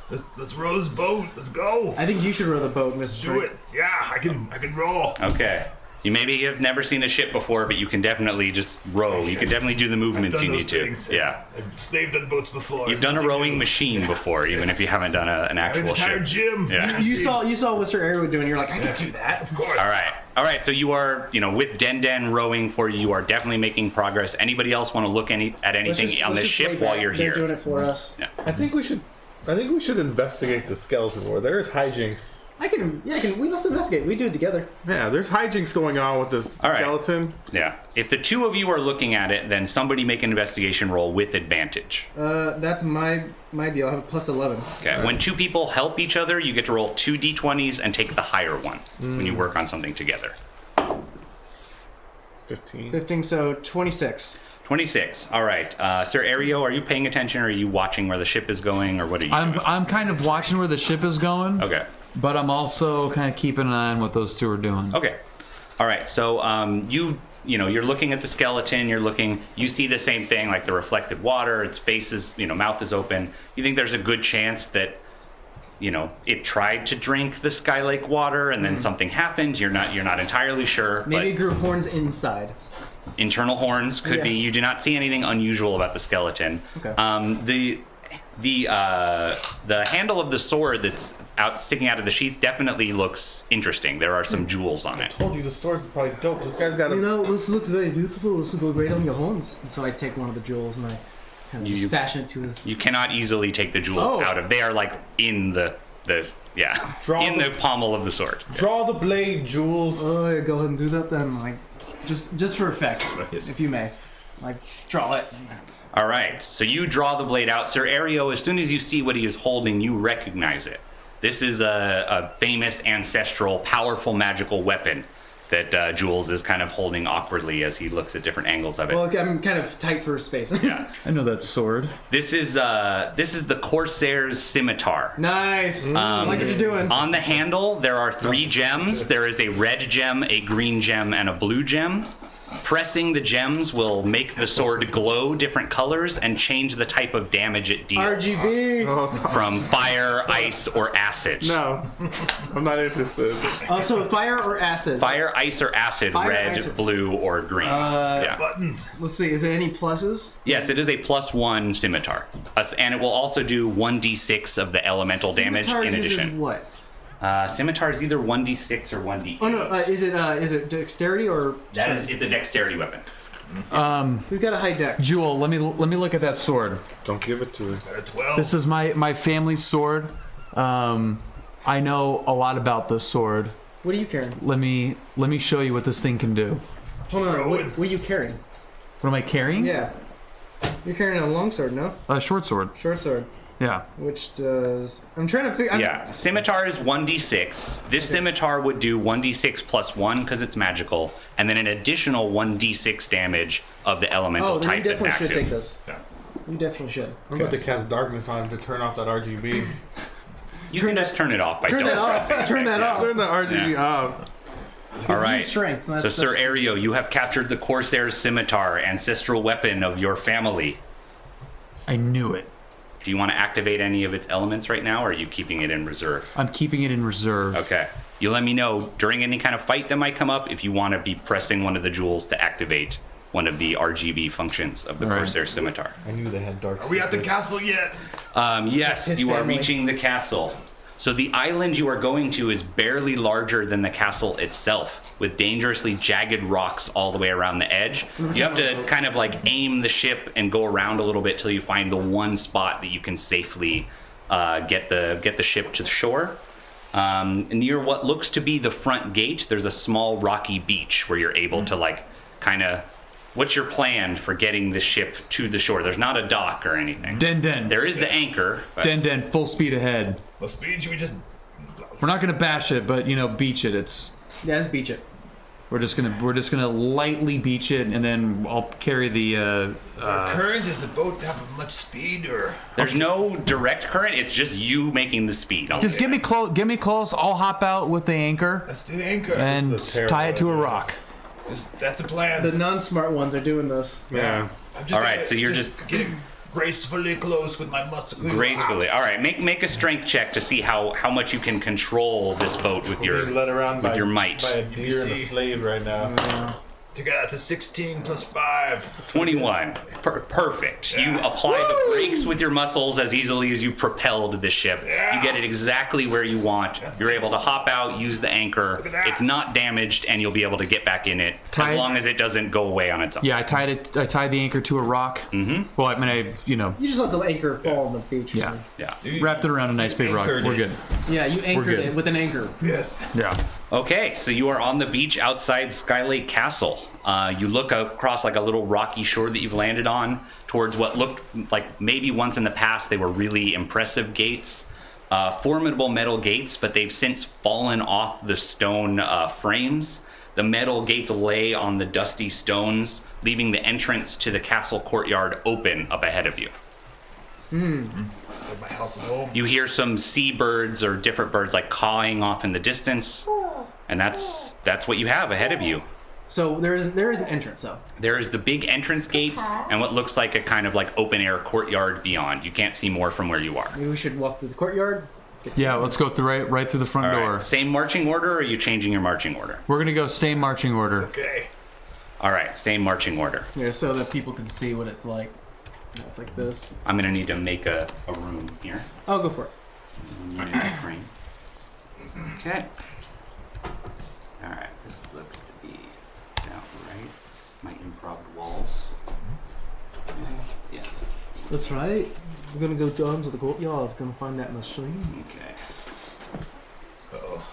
Let's row this boat. Let's go. I think you should row the boat, Mr. Do it. Yeah, I can roll. Okay. You maybe have never seen a ship before, but you can definitely just row. You can definitely do the movements Done you those need to. things. Yeah. I've slaved on boats before. You've done a rowing machine before, even if you haven't done an An actual entire ship. gym. Yeah. You saw what Sir Ariel was doing. You're like, I can do that. Of course. All right. So you are, with Den rowing for you are definitely making progress. Anybody else want to look at anything on the ship while you're They're here? doing it for us. Yeah. I think we should investigate the skeleton war. There's hijinks. Let's investigate. We do it together. Yeah, there's hijinks going on with this All right. skeleton. Yeah. If the two of you are looking at it, then somebody make an investigation roll with advantage. That's my deal. I have a plus 11. Okay. When two people help each other, you get to roll 2 d20s and take the higher one when you work on something together. 15. 15, so 26. 26. All right. Sir Ario, are you paying attention, or are you watching where the ship is going, or what are you doing? I'm kind of watching where the ship is going. Okay. But I'm also kind of keeping an eye on what those two are doing. Okay. All right. So you're looking at the skeleton. You see the same thing, like the reflected water. Its face is, mouth is open. You think there's a good chance that, it tried to drink the Sky Lake water and then something happened. You're not entirely sure. Maybe it but grew horns inside. internal horns could Yeah. be. You do not see anything unusual about the skeleton. Okay. The handle of the sword that's sticking out of the sheath definitely looks interesting. There are some jewels on it. Told you the sword's probably dope. This guy's got a. This looks very beautiful. This will go great on your horns. And so I take one of the jewels and I kind of You- fashion it to his. You cannot easily take the jewels Oh. out of. They are like in the Draw in the- the pommel of the sword. Draw the blade, Jules. Oh, yeah, go ahead and do that then. Like, just for effect, Yes. if you may. Like, draw it. All right, so you draw the blade out. Sir Ario, as soon as you see what he is holding, you recognize it. This is a famous, ancestral, powerful, magical weapon that Jules is kind of holding awkwardly as he looks at different angles of it. Well, I'm kind of tight for space. Yeah. I know that sword. This is the Corsair's scimitar. Nice. I like what you're doing. On the handle, there are 3 gems. There is a red gem, a green gem, and a blue gem. Pressing the gems will make the sword glow different colors and change the type of damage it deals. RGB. Oh, From fire, ice, or acid. no, I'm not interested. So fire or acid? Fire, ice, or acid, Fire, red, ice, or- blue, or green. Yeah. Buttons. Let's see. Is it any pluses? Yes, it is a +1 scimitar. And it will also do 1d6 of the elemental damage Scimitar in uses addition. what? Scimitar is either 1d6 or 1d8. Oh no. Is it dexterity or? It's a dexterity weapon. We've got a high dex. Jewel, let me look at that sword. Don't give it to him. Got a 12. This is my family's sword. I know a lot about this sword. What are you carrying? Let me show you what this thing can do. Hold on. Throw it. What are you carrying? What am I carrying? Yeah. You're carrying a long sword, no? A short sword. Short sword. Yeah. Which does. I'm trying to figure. Yeah, scimitar is 1d6. This scimitar would do 1d6 plus 1 because it's magical, and then an additional 1d6 damage of the elemental Oh, then you type that's definitely should active. take this. Yeah. You definitely should. I'm about to cast darkness on him to turn off that RGB. You can just turn it off by Turn double that off. pressing. Turn that off. Turn the RGB off. All right. Strength. So, Sir Ario, you have captured the Corsair's scimitar, ancestral weapon of your family. I knew it. Do you want to activate any of its elements right now, or are you keeping it in reserve? I'm keeping it in reserve. Okay. You let me know during any kind of fight that might come up if you want to be pressing one of the jewels to activate one of the RGB functions of the All right. Corsair scimitar. I knew they had dark. Are we at the castle yet? Yes, His you are family. reaching the castle. So the island you are going to is barely larger than the castle itself, with dangerously jagged rocks all the way around the edge. You have to kind of like aim the ship and go around a little bit till you find the one spot that you can safely get the ship to the shore. Near what looks to be the front gate, there's a small rocky beach where you're able to like kind of. What's your plan for getting the ship to the shore? There's not a dock or anything. Den. There is the anchor. But Den. Full speed ahead. What speed should we just? We're not gonna bash it, but beach it. It's Yeah, let's beach it. We're just gonna lightly beach it, and then I'll carry the. Is there current? Does the boat have much speed, or? There's no direct current. It's just you making the speed. Just get me close. Get me close. I'll hop out with the anchor Let's do the anchor. and This is a tie it to a terrible rock. That's a plan. The non-smart ones are doing this. Yeah. I'm just All right, gonna- so you're just getting gracefully close with my muscle. gracefully. All right, make a strength check to see how much you can control this boat with your. He's led around with by, your might. by a deer and a see. slave right now. That's a 16 plus 5. 21. Perfect. You apply the brakes with your muscles as easily as you propelled the ship. Yeah. You get it exactly where you want. You're able to hop out, use the anchor. Look at that. It's not damaged, and you'll be able to get back in it Tied- as long as it doesn't go away on its own. Yeah, I tied the anchor to a rock. Mm-hmm. Well, I mean, You just let the anchor fall on the beach. or yeah, something. Yeah. wrapped it around a nice big rock. Anchored We're it. good. Yeah, you anchored good. it with an anchor. Yes. Yeah. Okay, so you are on the beach outside Skylake Castle. You look across like a little rocky shore that you've landed on towards what looked like maybe once in the past they were really impressive gates. Formidable metal gates, but they've since fallen off the stone frames. The metal gates lay on the dusty stones, leaving the entrance to the castle courtyard open up ahead of you. It's like my house at home. You hear some seabirds or different birds like cawing off in the distance, and that's what you have ahead of you. So there is an entrance though. There is the big entrance gates and what looks like a kind of like open air courtyard beyond. You can't see more from where you are. Maybe we should walk through the courtyard. Yeah, let's go through right through the front All door. right. Same marching order, or are you changing your marching order? We're gonna go same marching order. Okay. All right, same marching order. Yeah, so that people can see what it's like. Yeah, it's like this. I'm gonna need to make a room here. I'll go for it. You need a frame. Okay. All right, this looks to be about right. My improv walls. Yeah. That's right. We're gonna go down to the courtyard. Gonna find that machine. Okay. Uh-oh.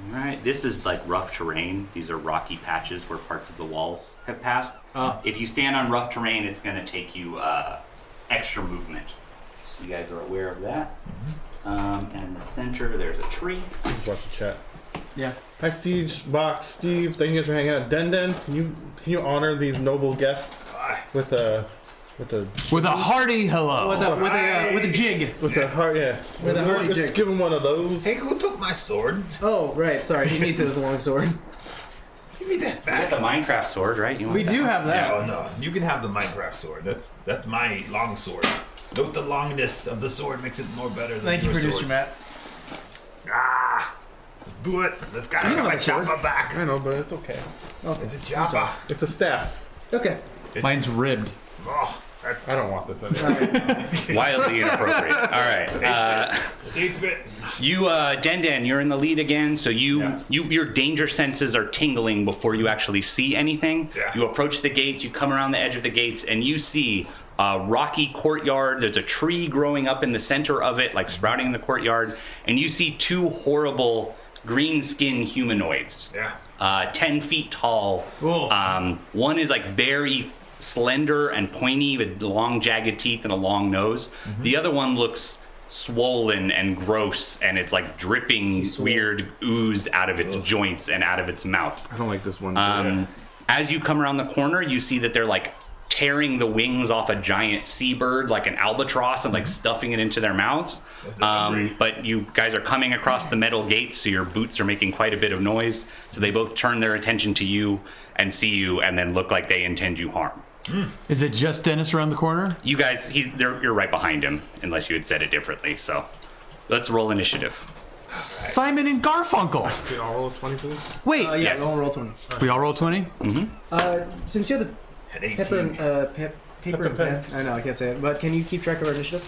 All right, this is like rough terrain. These are rocky patches where parts of the walls have passed. If you stand on rough terrain, it's going to take you extra movement. So you guys are aware of that. And in the center, there's a tree. Just watch the chat. Yeah. Hi, Siege, Box, Steve. Thank you guys for hanging out. Den, can you honor these noble guests with a With a hearty hello. With a jig. heart? Yeah. With a holy Just jig. give him one of those. Hey, who took my sword? Oh, right. Sorry, he needs it as a long sword. Give me that You back. got the Minecraft sword, right? You want We that? do have that. Oh no, you can have the Minecraft sword. That's my long sword. Note the longness of the sword makes it more better than Thank you, your producer swords. Matt. Let's do it. Let's get You know my how to sword. chopper back. I know, but it's okay. Okay. It's a chopper. It's a staff. Okay. Mine's ribbed. Oh, that's I don't want this anymore. Wildly inappropriate. All right. It's 8-bit. You, Den, you're in the lead again, so your danger senses are tingling before you actually see anything. Yeah. You approach the gates, you come around the edge of the gates, and you see a rocky courtyard. There's a tree growing up in the center of it, like sprouting in the courtyard, and you see two horrible green-skinned humanoids. Yeah. 10 feet tall. One is like very slender and pointy with long jagged teeth and a long nose. The other one looks swollen and gross, and it's like dripping weird ooze out of its joints and out of its mouth. I don't like this one. As you come around the corner, you see that they're like tearing the wings off a giant seabird, like an albatross, and like stuffing it into their mouths. But you guys are coming across the metal gates, so your boots are making quite a bit of noise. So they both turn their attention to you and see you, and then look like they intend you harm. Is it just Dennis around the corner? You guys, you're right behind him, unless you had said it differently. So let's roll initiative. Simon and Garfunkel. Can you all roll a 20, please? Wait, Yeah, Yes. I'll roll 20. we all roll 20? Since you're the An 18. paper and pen. I know, I can't say it. But can you keep track of our initiative?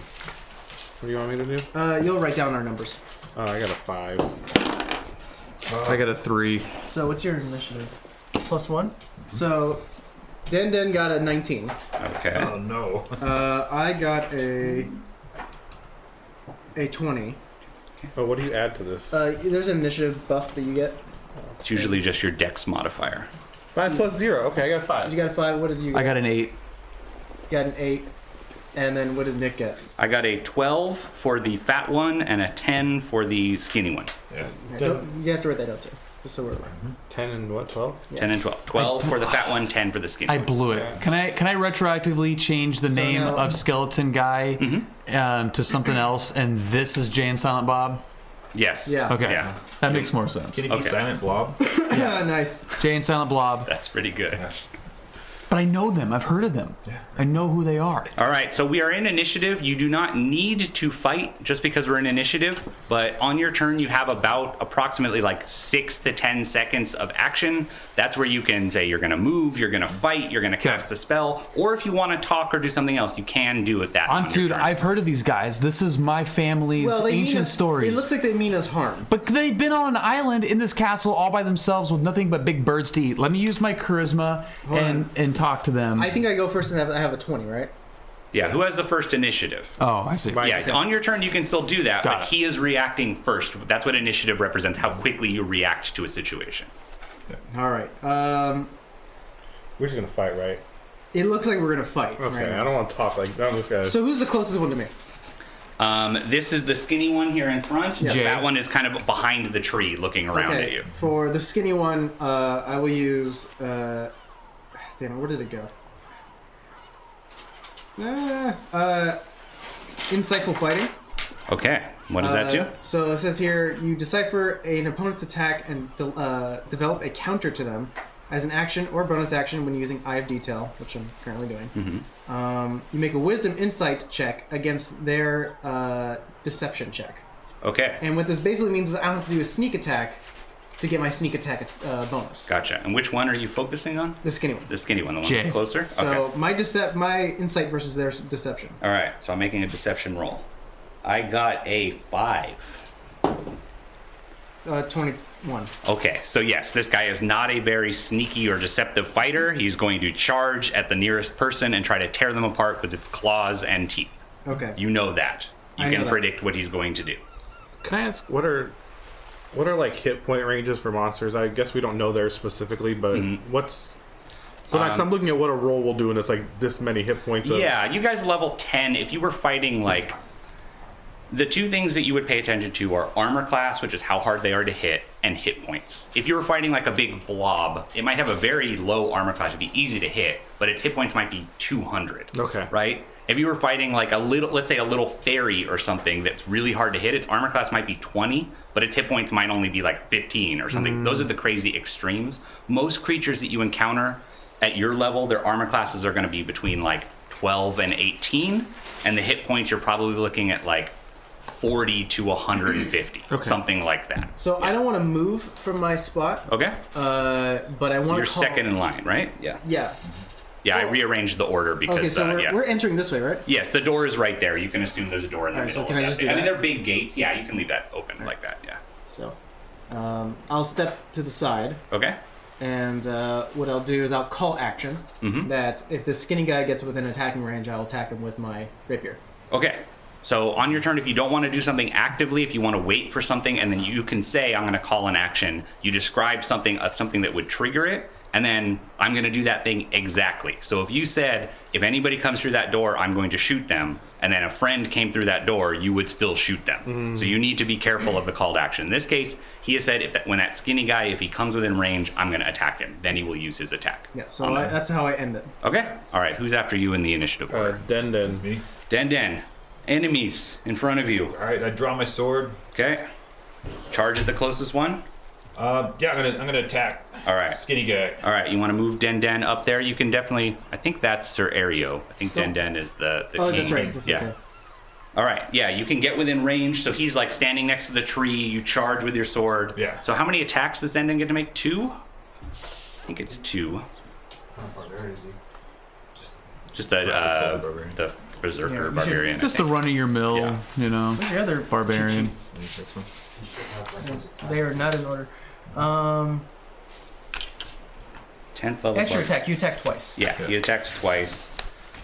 What do you want me to do? You'll write down our numbers. Oh, I got a 5. I got a 3. So what's your initiative? +1. So Den got a 19. Okay. Oh no. I got a 20. Oh, what do you add to this? There's an initiative buff that you get. It's usually just your dex modifier. 5 plus 0. Okay, I got 5. You got a 5. What did you get? I got an 8. You got an 8. And then what did Nick get? I got a 12 for the fat one and a 10 for the skinny one. Yeah. You have to write that down too. Just so we're aware. 10 and what? 12? 10 and 12. 12 for the fat one, 10 for the skinny I one. blew it. Can I retroactively change the name now- of Skeleton Guy to something else? And this is Jay and Silent Bob. Yes. Yeah. Okay, Yeah. that makes more sense. Can it be Okay. Silent Blob? Yeah, nice. Jay and Silent Blob. That's pretty good. But I know them. I've heard of them. I know who they are. All right, so we are in initiative. You do not need to fight just because we're in initiative, but on your turn, you have about approximately like 6 to 10 seconds of action. That's where you can say you're going to move, you're going to fight, you're going to cast a spell, or if you want to talk or do something else, you can do it that on your Dude, turn. I've heard of these guys. This is my family's Well, they mean ancient us, stories. It looks like they mean us harm. But they've been on an island in this castle all by themselves with nothing but big birds to eat. Let me use my charisma and talk to them. I think I go first and I have a 20, right? Yeah, who has the first initiative? Oh, I see. Yeah, on your turn you can still do that, Got but it. he is reacting first. That's what initiative represents, how quickly you react to a situation. All right. We're just going to fight, right? It looks like we're gonna fight. Okay, right now. I don't want to talk like none of this guy. So who's the closest one to me? This is the skinny one here in front. Jay. That one is kind of behind the tree looking around at you. For the skinny one, I will use. Damn it, where did it go? Insightful fighting. Okay, what does that do? So it says here, you decipher an opponent's attack and develop a counter to them as an action or bonus action when using Eye of Detail, which I'm currently doing. You make a Wisdom Insight check against their Deception check. Okay, And what this basically means is I don't have to do a sneak attack to get my sneak attack bonus. gotcha. And which one are you focusing on? The skinny one. The skinny one, the one Jay. that's closer? So Okay. my insight versus their deception. All right, so I'm making a deception roll. I got a 5. 21. Okay, so yes, this guy is not a very sneaky or deceptive fighter. He's going to charge at the nearest person and try to tear them apart with its claws and teeth. Okay. You know that. You I know can that. predict what he's going to do. Can I ask what are like hit point ranges for monsters? I guess we don't know theirs specifically, but what's so like, 'cause I'm looking at what a roll will do, and it's like this many hit points. Of, Yeah, you guys level 10. If you were fighting like the two things that you would pay attention to are armor class, which is how hard they are to hit, and hit points. If you were fighting like a big blob, it might have a very low armor class. It'd be easy to hit, but its hit points might be 200. Okay. Right? If you were fighting like a little, let's say a little fairy or something that's really hard to hit, its armor class might be 20, but its hit points might only be like 15 or something. Those are the crazy extremes. Most creatures that you encounter at your level, their armor classes are going to be between like 12 and 18, and the hit points you're probably looking at like 40 to 150, something like that. So I don't want to move from my spot, Okay? but I want You're to call... second in line, right? Yeah. Yeah. Yeah, I rearranged the order because, Okay, so yeah. we're entering this way, right? Yes, the door is right there. You can assume there's a door in the Alright, so middle. can of I that just thing. do I mean, that? they're big gates. Yeah, you can leave that open like that, yeah. So I'll step to the side, Okay? and what I'll do is I'll call action that if the skinny guy gets within attacking range, I'll attack him with my rapier. Okay. So on your turn, if you don't want to do something actively, if you want to wait for something, and then you can say, I'm going to call an action, you describe something that would trigger it, and then I'm going to do that thing exactly. So if you said, if anybody comes through that door, I'm going to shoot them, and then a friend came through that door, you would still shoot them. So you need to be careful of the called action. In this case, he has said, when that skinny guy, if he comes within range, I'm going to attack him. Then he will use his attack. Yeah, so that's how I end it. Okay. All right. Who's after you in the initiative order? Den. Me. Den. Enemies in front of you. All right, I draw my sword. Okay. Charge at the closest one. Yeah, I'm gonna attack. All right. Skinny guy. All right, you want to move Den up there? You can definitely. I think that's Sir Ario. I think Den is the Oh, king. that's right. That's yeah. okay. All right. Yeah, you can get within range. So he's like standing next to the tree. You charge with your sword. Yeah. So how many attacks does Den get to make? 2? I think it's 2. Just the berserker barbarian. I Just the think. run of your mill, Yeah. you know, Where's your other barbarian. This one. They are not in order. 10th level. Extra barbarian. attack. You attack twice. Yeah, he attacks twice.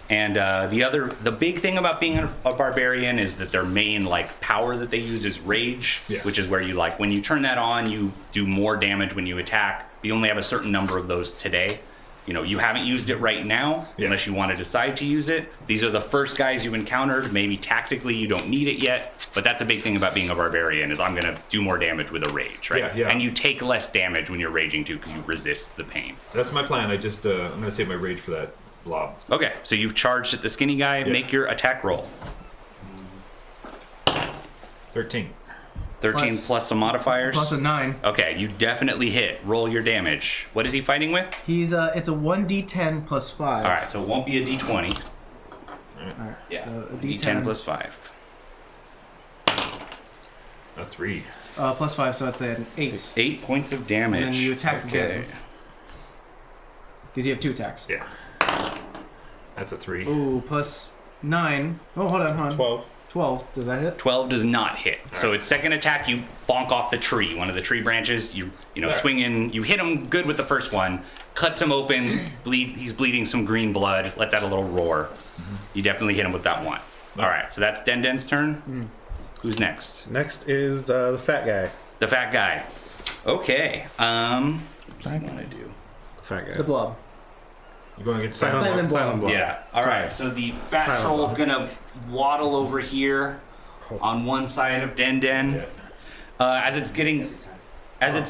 And the big thing about being a barbarian is that their main like power that they use is rage, Yeah. which is where you when you turn that on, you do more damage when you attack. You only have a certain number of those today. You haven't used it right now, unless you want to decide to use it. These are the first guys you encountered. Maybe tactically you don't need it yet, but that's a big thing about being a barbarian is I'm going to do more damage with a rage, right? Yeah. And you take less damage when you're raging too because you resist the pain. That's my plan. I'm going to save my rage for that blob. Okay, so you've charged at the skinny guy. Yeah. Make your attack roll. 13. 13 plus some modifiers. Plus a 9. Okay, you definitely hit. Roll your damage. What is he fighting with? He's it's a 1d10 plus 5. All right, so it won't be a d20. Alright. Yeah, So a d10 d10 plus 5. A 3. plus 5, so it's an 8. 8 points of damage. And then you attack okay. again. Because you have 2 attacks. Yeah. That's a 3. Ooh, plus 9. Oh, hold on. 12. Does that hit? 12 does not hit. So its second attack, you bonk off the tree, one of the tree branches. You swing in. You hit him good with the first one. Cuts him open. He's bleeding some green blood. Lets out a little roar. You definitely hit him with that one. All right, so that's Denden's turn. Who's next? Next is the fat guy. The fat guy. Okay. What do I want to do? The fat guy. The blob. You're going to get Silent blob. blob. Yeah. All right. So the fat Silent troll's blob. gonna waddle over here on one side of Den. As it's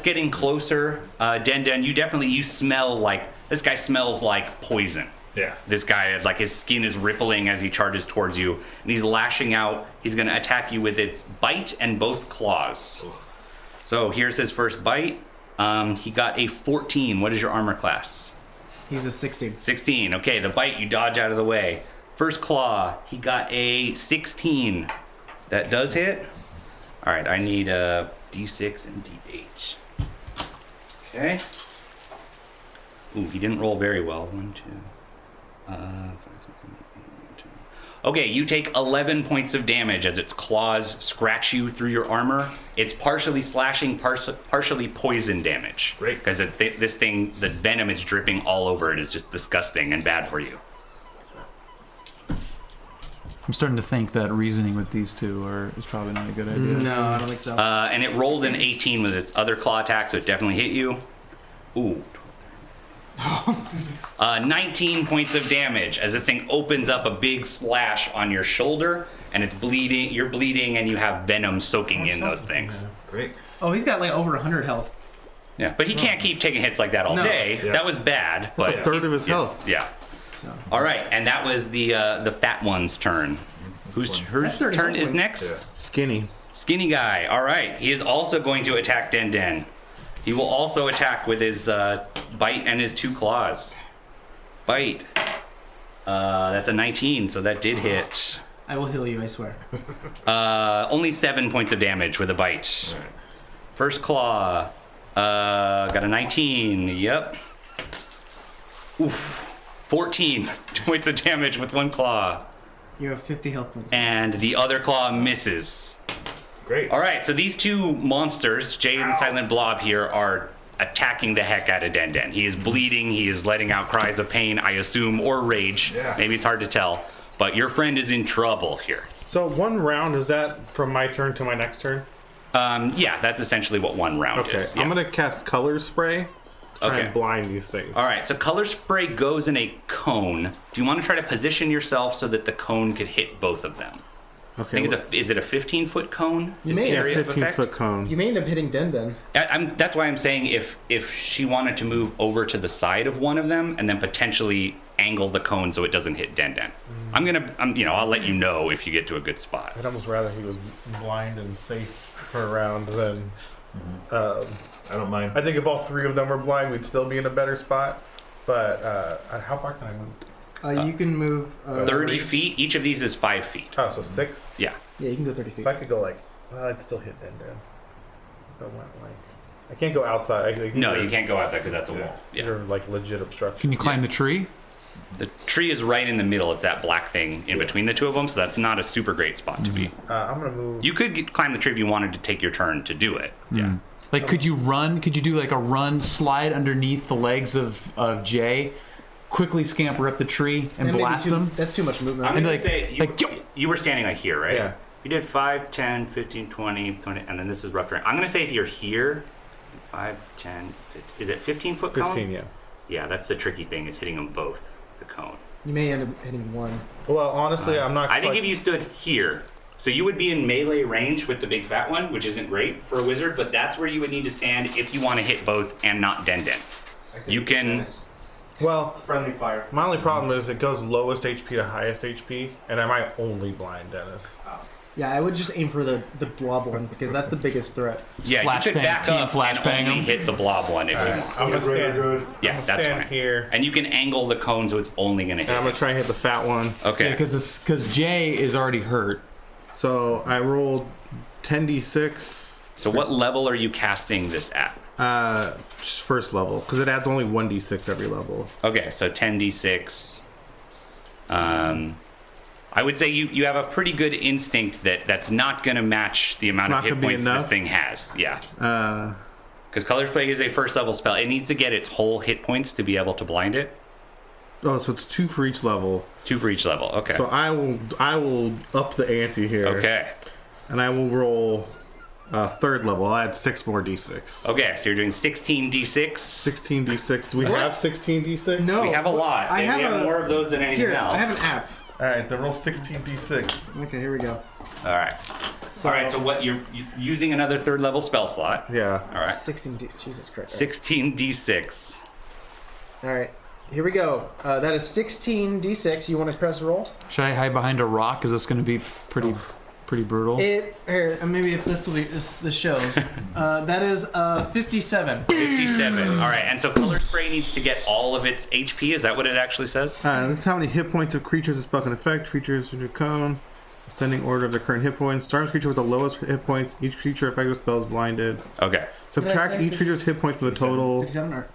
getting closer, Den, you smell like this guy smells like poison. Yeah. This guy, like his skin is rippling as he charges towards you, and he's lashing out. He's gonna attack you with its bite and both claws. So here's his first bite. He got a 14. What is your armor class? He's a 16. 16. Okay, the bite, you dodge out of the way. First claw, he got a 16. That does hit. All right, I need a D6 and D8. Okay. Ooh, he didn't roll very well. 1, 2. 5, 6, 7, 8, 9, 10. Okay, you take 11 points of damage as its claws scratch you through your armor. It's partially slashing, partially poison damage. Great. Because this thing, the venom is dripping all over it. Is just disgusting and bad for you. I'm starting to think that reasoning with these two is probably not a good idea. No, I don't think so. And it rolled an 18 with its other claw attack, so it definitely hit you. Ooh. 19 points of damage as this thing opens up a big slash on your shoulder, and it's bleeding. You're bleeding, and you have venom soaking in those things. Great. Oh, he's got like over 100 health. Yeah, but he can't keep taking hits like that all No. day. Yeah. That was bad. But a third of his yeah, health. Yeah. So. All right, and that was the fat one's turn. Whose That's 30 turn health is points. next? Yeah. Skinny. Skinny guy. All right. He is also going to attack Den. He will also attack with his bite and his 2 claws. Bite. That's a 19, so that did hit. I will heal you, I swear. Only 7 points of damage with a bite. First claw. Got a 19. Yep. Oof. 14 points of damage with 1 claw. You have 50 health points. And the other claw misses. Great. All right, so these two monsters, Jade and Silent Blob here, are attacking the heck out of Den. He is bleeding. He is letting out cries of pain, I assume, or rage. Yeah. Maybe it's hard to tell. But your friend is in trouble here. So 1 round, is that from my turn to my next turn? Yeah, that's essentially what 1 round Okay, is. Yeah. I'm going to cast Color Spray to try Okay. and blind these things. All right, so color spray goes in a cone. Do you want to try to position yourself so that the cone could hit both of them? I Okay, think is it a 15-foot cone? Is may- the Yeah, area of 15 effect? foot cone. You may end up hitting Den. That's why I'm saying if she wanted to move over to the side of one of them and then potentially angle the cone so it doesn't hit Den. I'll let you know if you get to a good spot. I'd almost rather he was blind and safe for a round than... I don't mind. I think if all 3 of them were blind, we'd still be in a better spot. But how far can I move? You can move. 30 feet. Each of these is 5 feet. Oh, so 6? Yeah. Yeah, you can go 30 feet. So I could go like... Well, I'd still hit Den. If I went like... I can't go outside. No, you can't go outside because that's a wall. These Yeah. are like legit obstruction. Can you climb the tree? The tree is right in the middle. It's that black thing in between the two of them, so that's not a super great spot to be. I'm going to move... You could climb the tree if you wanted to take your turn to do it. Yeah. Like, could you run? Could you do like a run, slide underneath the legs of Jay, quickly scamper up the tree and That may be blast too- him? That's too much movement. I'm And going like- to say, like, yo! you were standing like here, right? Yeah. You did 5, 10, 15, 20, and then this is rough terrain. I'm going to say if you're here, 5, 10, 15, is it 15-foot cone? 15, yeah. Yeah, that's the tricky thing, is hitting them both, the cone. You may end up hitting one. Well, honestly, I'm not. I think if you stood here, so you would be in melee range with the big fat one, which isn't great for a wizard, but that's where you would need to stand if you want to hit both and not Denden. You can... Well, Friendly fire. my only problem is it goes lowest HP to highest HP, and I might only blind Dennis. Yeah, I would just aim for the blob one because that's the biggest threat. Yeah, Flash you could bang, back team up flash and bang only him. hit the blob one if you want. I'm gonna stand. Yeah, that's stand fine. here, And you can angle the cone so it's only going to hit. and I'm gonna you. try and hit the fat one. Okay. Because Jay is already hurt. So I rolled 10d6. So what level are you casting this at? Just first level, because it adds only 1d6 every level. Okay, so 10d6. I would say you have a pretty good instinct that that's not going to match the amount of Not hit gonna be points this enough? thing has. Yeah. Uh, Because Color Spray is a first level spell. It needs to get its whole hit points to be able to blind it. oh, so it's 2 for each level. 2 for each level. Okay. So I will up the ante here. Okay. And I will roll third level. I'll add 6 more d6. Okay, so you're doing 16d6. 16d6. Do we What? have 16d6? No, We have a lot. I and we have have a- more of those than anything Here, else. I have an app. All right, then roll 16d6. Okay, here we go. All right. All right, so what you're using another third level spell slot. Yeah. All right. 16 D. Jesus Christ. 16d6. All right, here we go. That is 16 D6. You want to press roll? Should I hide behind a rock? Is this going to be pretty brutal? It here, maybe if this will be this shows. That is 57. 57. All right, and so Color Spray needs to get all of its HP. Is that what it actually says? This is how many hit points of creatures a spell can affect. Creatures in your cone. Ascending order of the current hit points. Starts creature with the lowest hit points. Each creature affected with spell is blinded. Okay. Subtract say each creature's hit points from the total. 57 or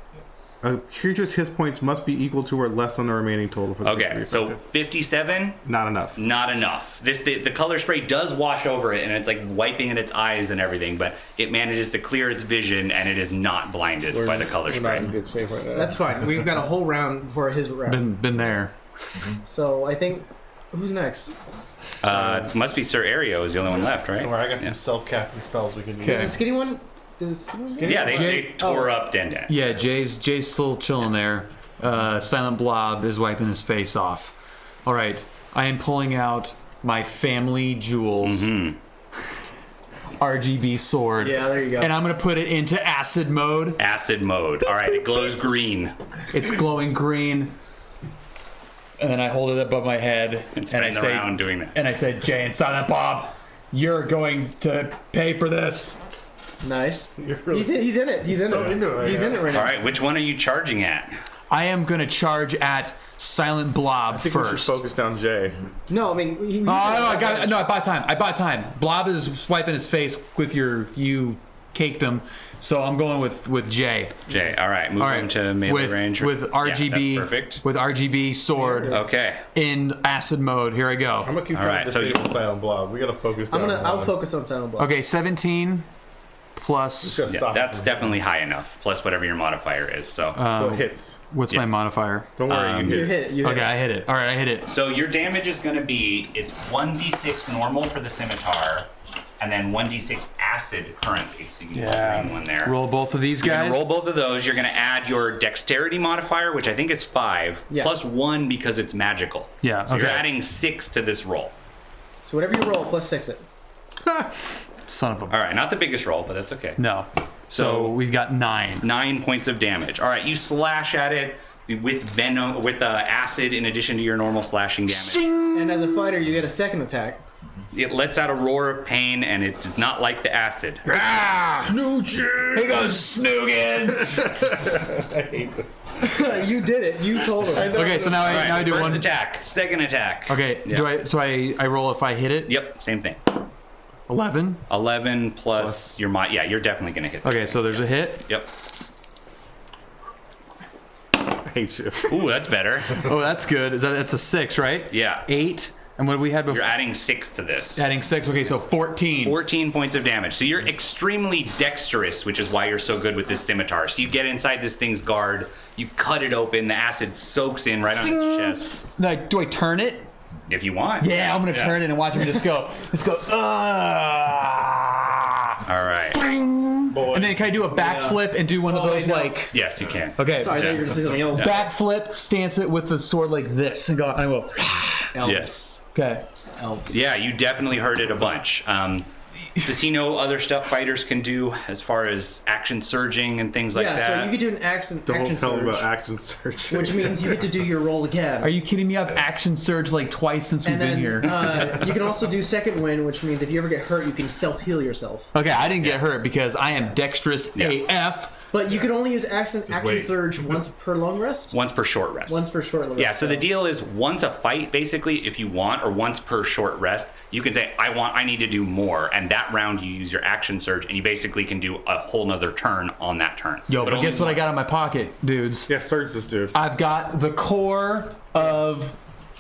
A creature's hit points must be equal to or less than the remaining total for the creature to Okay, be so affected. 57, Not enough. not enough. The Color Spray does wash over it, and it's like wiping at its eyes and everything, but it manages to clear its vision, and it is not blinded by the Color We're not Spray. in good shape right now. That's fine. We've got a whole round before his round. Been there. So I think who's next? It must be Sir Aereo is the only one left, right? Don't worry, I got some self-casting spells we can use. Is the skinny one? Does the skinny one? Yeah, they Jay- tore up Denden. Yeah, Jay's still chilling there. Silent Blob is wiping his face off. All right, I am pulling out my family jewels. RGB sword. Yeah, there you go. And I'm gonna put it into acid mode. Acid mode. All right, it glows green. It's glowing green. And then I hold it above my head And I spin around doing that. And I say, Jay and Silent Bob, you're going to pay for this. Nice. really- He's in it. He's in so it. into it right He's now. in it right All now. right, which one are you charging at? I am gonna charge at Silent Blob I think we should first. focus down Jay. No, I mean I bought time. Blob is swiping his face with you caked him. So I'm going with Jay. Jay, all right, move All him right, to melee range. with Yeah, RGB that's perfect. with RGB sword Okay. in acid mode. Here I go. I'm gonna keep All trying right, to so disable Silent Blob. We gotta focus down. I'll focus on Silent Blob. Okay, 17 plus. Yeah, that's definitely high enough, plus whatever your modifier is. So So it hits. What's my Yes. modifier? Don't worry, you You hit. hit it. You hit Okay, it. I hit it. All right, I hit it. So your damage is going to be, it's 1d6 normal for the scimitar, and then 1d6 acid currently. So you can Yeah. green one there. Roll both of these You're gonna guys. roll both of those. You're going to add your dexterity modifier, which I think is 5, Yeah. plus 1 because it's magical. Yeah, So you're okay. adding 6 to this roll. So whatever you roll, plus 6 it. Son of a. All right, not the biggest roll, but that's okay. No. So we've got 9. 9 points of damage. All right, you slash at it with venom, with acid in addition to your normal slashing damage. And as a fighter, you get a second attack. It lets out a roar of pain, and it does not like the acid. Snoochie! Here goes Snoogans. I hate this. You did it. You told him. Okay, so now All right, I do first one. attack, second attack. Okay, Yeah. I roll if I hit it? Yep, same thing. 11. 11 plus your mod. Yeah, you're definitely gonna hit. This Okay, thing. so there's a hit. Yep. I hate you. Ooh, that's better. Oh, that's good. That's a 6, right? Yeah. 8. And what did we had before? You're adding 6 to this. Adding 6. Okay, so 14. 14 points of damage. So you're extremely dexterous, which is why you're so good with this scimitar. So you get inside this thing's guard, you cut it open, the acid soaks in right on its chest. Like, do I turn it? If you want. Yeah, I'm gonna turn it and watch him just go. Just go. All right. And then can I do a backflip and do one of those, wait, no. like... Yes, you can. Okay. Sorry, I thought you were going to say something else. Backflip, stance it with the sword like this, and go, I will... Elves. Yes. Okay. Elves. Yeah, you definitely heard it a bunch. Does he know other stuff fighters can do as far as action surging and things like Yeah, that? so you could do an action Don't tell surge, him about action search. which means you get to do your roll again. Are you kidding me? I've action surged like twice since we've and been then here. You can also do second win, which means if you ever get hurt, you can self-heal yourself. Okay, I didn't get hurt because I am dexterous AF. But you can only use action wait. surge once per long rest? Once per short rest. Once per short rest. Yeah, so the deal is once a fight, basically, if you want, or once per short rest, you can say, I need to do more, and that round you use your action surge, and you basically can do a whole nother turn on that turn. Yo, but only guess what I got in once. my pocket, dudes? Yeah, search this dude. I've got the core of